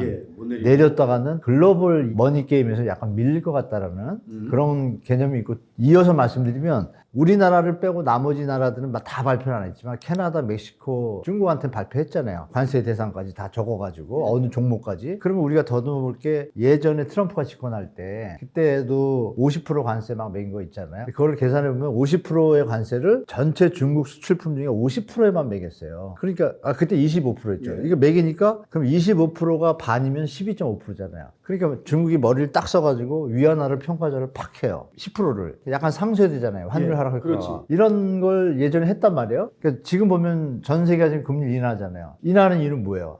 내렸다가는 글로벌 머니 게임에서 약간 밀릴 것 같다라는 그런 개념이 있고 이어서 말씀드리면 우리나라를 빼고 나머지 나라들은 다 발표는 안 했지만 캐나다, 멕시코, 중국한테는 발표했잖아요. 관세 대상까지 다 적어가지고 어느 종목까지. 그러면 우리가 더듬어 볼 게 예전에 트럼프가 집권할 때 그때도 50% 관세 막 매긴 거 있잖아요. 그걸 계산해 보면 50%의 관세를 전체 중국 수출품 중에 50%에만 매겼어요. 그러니까 그때 25%였죠. 이거 매기니까 그럼 25%가 반이면 12.5%잖아요. 그러니까 중국이 머리를 딱 써가지고 위안화를 평가절을 팍 해요. 10%를. 약간 상쇄되잖아요. 환율 하락할까. 그렇지. 이런 걸 예전에 했단 말이에요. 그러니까 지금 보면 전 세계가 지금 금리 인하잖아요. 인하는 이유는 뭐예요?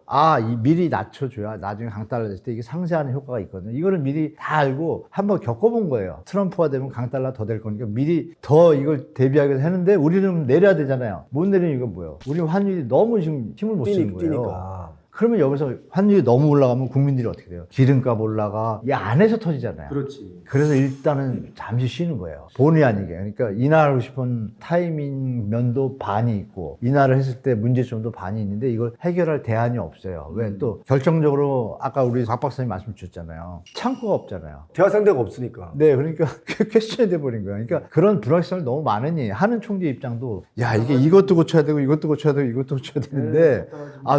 미리 낮춰줘야 나중에 강달러 됐을 때 이게 상쇄하는 효과가 있거든요. 이거를 미리 다 알고 한번 겪어본 거예요. 트럼프가 되면 강달러 더 될 거니까 미리 더 이걸 대비하게 했는데 우리는 내려야 되잖아요. 못 내리는 이유가 뭐예요? 우리 환율이 너무 지금 힘을 못 쓰는 거예요. 뛰니까. 그러면 여기서 환율이 너무 올라가면 국민들이 어떻게 돼요? 기름값 올라가. 이 안에서 터지잖아요. 그렇지. 그래서 일단은 잠시 쉬는 거예요. 본의 아니게. 그러니까 인하하고 싶은 타이밍 면도 반이 있고 인하를 했을 때 문제점도 반이 있는데 이걸 해결할 대안이 없어요. 왜 또 결정적으로 아까 우리 박 박사님 말씀 주셨잖아요. 창구가 없잖아요. 대화 상대가 없으니까. 네, 그러니까 퀘스천이 돼버린 거예요. 그러니까 그런 불확실성이 너무 많으니 하는 총재 입장도 야 이게 이것도 고쳐야 되고 이것도 고쳐야 되고 이것도 고쳐야 되는데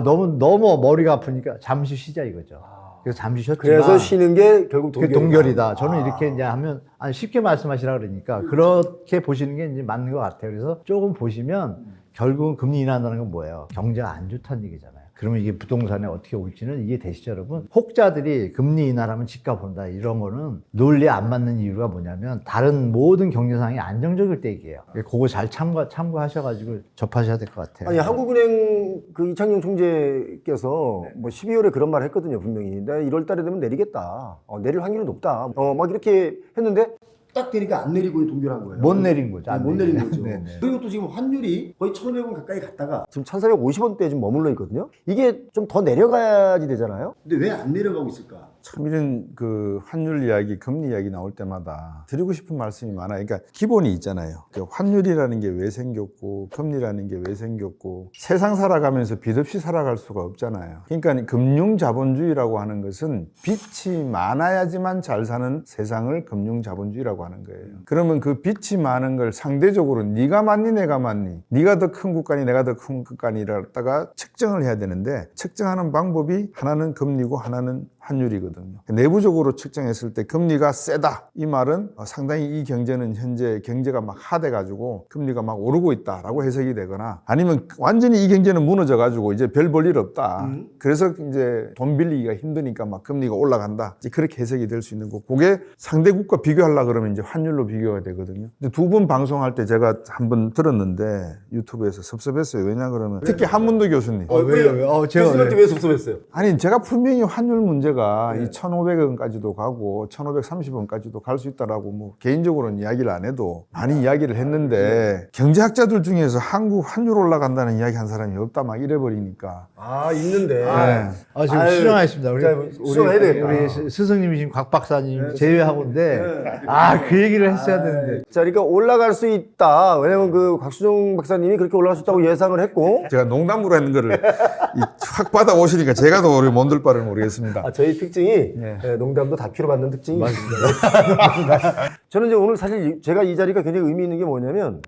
너무 머리가 아프니까 잠시 쉬자 이거죠. 그래서 잠시 쉬었지만 그래서 쉬는 게 결국 그게 동결이다. 저는 이렇게 이제 하면 쉽게 말씀하시라 그러니까 그렇게 보시는 게 이제 맞는 것 같아요. 그래서 조금 보시면 결국은 금리 인하한다는 건 뭐예요? 경제가 안 좋다는 얘기잖아요. 그러면 이게 부동산에 어떻게 올지는 이게 되시죠, 여러분? 혹자들이 금리 인하라면 집값 온다 이런 거는 논리에 안 맞는 이유가 뭐냐면 다른 모든 경제 상황이 안정적일 때 얘기예요. 그거 잘 참고하셔가지고 접하셔야 될 것 같아요. 아니 한국은행 그 이창용 총재께서 뭐 12월에 그런 말 했거든요 분명히. 내가 1월 달에 되면 내리겠다. 내릴 확률이 높다. 막 이렇게 했는데 딱 되니까 안 내리고 동결한 거예요. 못 내린 거죠. 못 내린 거죠. 네네. 그리고 또 지금 환율이 거의 1,500원 가까이 갔다가 지금 1,450원대에 지금 머물러 있거든요. 이게 좀 더 내려가야지 되잖아요. 근데 왜 안 내려가고 있을까? 참 이런 그 환율 이야기, 금리 이야기 나올 때마다 드리고 싶은 말씀이 많아요. 그러니까 기본이 있잖아요. 환율이라는 게 왜 생겼고 금리라는 게 왜 생겼고 세상 살아가면서 빚 없이 살아갈 수가 없잖아요. 그러니까 금융자본주의라고 하는 것은 빚이 많아야지만 잘 사는 세상을 금융자본주의라고 하는 거예요. 그러면 그 빚이 많은 걸 상대적으로 네가 많니 내가 많니 네가 더 큰 국가니 내가 더 큰 국가니라다가 측정을 해야 되는데 측정하는 방법이 하나는 금리고 하나는 환율이거든요. 내부적으로 측정했을 때 금리가 세다 이 말은 상당히 이 경제는 현재 경제가 막 하대가지고 금리가 막 오르고 있다라고 해석이 되거나 아니면 완전히 이 경제는 무너져가지고 이제 별 볼 일 없다. 그래서 이제 돈 빌리기가 힘드니까 막 금리가 올라간다. 이제 그렇게 해석이 될 수 있는 거고 그게 상대국과 비교하려고 그러면 이제 환율로 비교가 되거든요. 근데 두 번 방송할 때 제가 한번 들었는데 유튜브에서 섭섭했어요. 왜냐 그러면 특히 한문도 교수님. 왜요? 교수님한테 왜 섭섭했어요? 아니 제가 분명히 환율 문제가 이 1,500원까지도 가고 1,530원까지도 갈 수 있다라고 뭐 개인적으로는 이야기를 안 해도 많이 이야기를 했는데 경제학자들 중에서 한국 환율 올라간다는 이야기 한 사람이 없다 막 이래버리니까 있는데. 지금 수정하겠습니다. 수정해야 되겠다. 우리 스승님이신 곽 박사님 제외하고인데 그 얘기를 했어야 되는데 자, 그러니까 올라갈 수 있다. 왜냐면 그 곽수종 박사님이 그렇게 올라갈 수 있다고 예상을 했고. 제가 농담으로 했는 거를 확 받아오시니까 제가 더 우리 몸둘 바를 모르겠습니다. 저희 특징이 농담도 다큐로 받는 특징이 있습니다. 저는 이제 오늘 사실 제가 이 자리가 굉장히 의미 있는 게 뭐냐면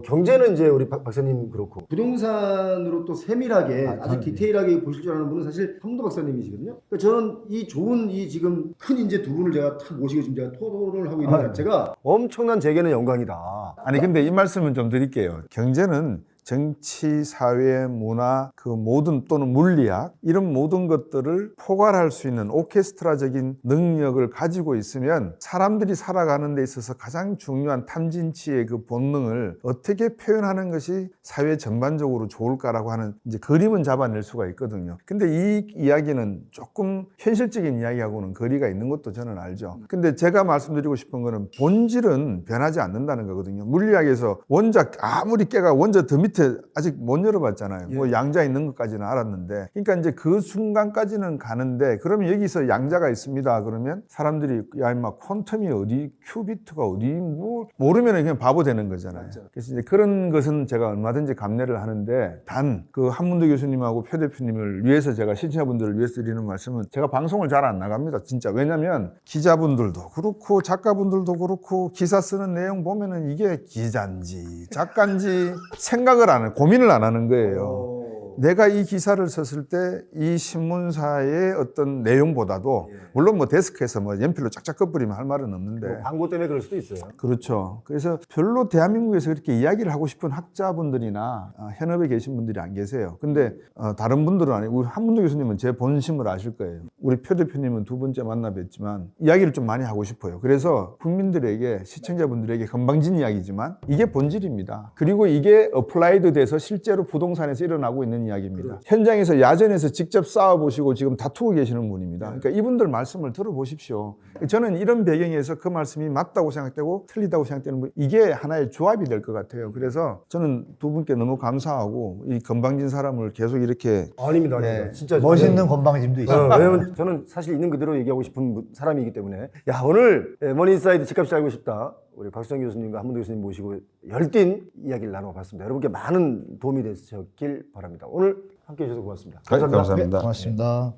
경제는 이제 우리 박사님 그렇고 부동산으로 또 세밀하게 아주 디테일하게 보실 줄 아는 분은 사실 한문도 박사님이시거든요. 그러니까 저는 이 좋은 이 지금 큰 인재 두 분을 제가 탁 모시고 지금 제가 토론을 하고 있는 자체가 엄청난 제게는 영광이다. 아니 근데 이 말씀은 좀 드릴게요. 경제는 정치, 사회, 문화, 그 모든 또는 물리학 이런 모든 것들을 포괄할 수 있는 오케스트라적인 능력을 가지고 있으면 사람들이 살아가는 데 있어서 가장 중요한 탐진치의 그 본능을 어떻게 표현하는 것이 사회 전반적으로 좋을까라고 하는 이제 그림은 잡아낼 수가 있거든요. 근데 이 이야기는 조금 현실적인 이야기하고는 거리가 있는 것도 저는 알죠. 근데 제가 말씀드리고 싶은 거는 본질은 변하지 않는다는 거거든요. 물리학에서 원자 아무리 깨가 원자 더 밑에 밑에 아직 못 열어봤잖아요. 뭐 양자 있는 것까지는 알았는데, 그러니까 이제 그 순간까지는 가는데, 그러면 여기서 양자가 있습니다. 그러면 사람들이 야 임마 퀀텀이 어디, 큐비트가 어디, 뭐 모르면 그냥 바보 되는 거잖아요. 그래서 이제 그런 것은 제가 얼마든지 감내를 하는데, 단 그 한문도 교수님하고 표 대표님을 위해서 제가 시청자분들을 위해서 드리는 말씀은, 제가 방송을 잘 안 나갑니다, 진짜. 왜냐면 기자분들도 그렇고 작가분들도 그렇고 기사 쓰는 내용 보면은 이게 기자인지 작가인지 생각을 안 해요. 고민을 안 하는 거예요. 내가 이 기사를 썼을 때 이 신문사의 어떤 내용보다도, 물론 뭐 데스크에서 뭐 연필로 쫙쫙 꺼버리면 할 말은 없는데, 광고 때문에 그럴 수도 있어요. 그렇죠. 그래서 별로 대한민국에서 그렇게 이야기를 하고 싶은 학자분들이나 현업에 계신 분들이 안 계세요. 근데 다른 분들은 아니고, 우리 한문도 교수님은 제 본심을 아실 거예요. 우리 표 대표님은 두 번째 만나 뵀지만 이야기를 좀 많이 하고 싶어요. 그래서 국민들에게, 시청자분들에게 건방진 이야기지만 이게 본질입니다. 그리고 이게 어플라이드 돼서 실제로 부동산에서 일어나고 있는 이야기입니다. 현장에서 야전에서 직접 싸워보시고 지금 다투고 계시는 분입니다. 그러니까 이분들 말씀을 들어보십시오. 저는 이런 배경에서 그 말씀이 맞다고 생각되고 틀리다고 생각되는 분, 이게 하나의 조합이 될 것 같아요. 그래서 저는 두 분께 너무 감사하고, 이 건방진 사람을 계속 이렇게 아닙니다. 네. 진짜 멋있는 건방짐도 있어요. 왜냐면 저는 사실 있는 그대로 얘기하고 싶은 사람이기 때문에. 야, 오늘 머니인사이드 집값이 알고 싶다, 우리 박수정 교수님과 한문도 교수님 모시고 열띤 이야기를 나눠봤습니다. 여러분께 많은 도움이 되셨길 바랍니다. 오늘 함께해 주셔서 고맙습니다. 감사합니다. 고맙습니다.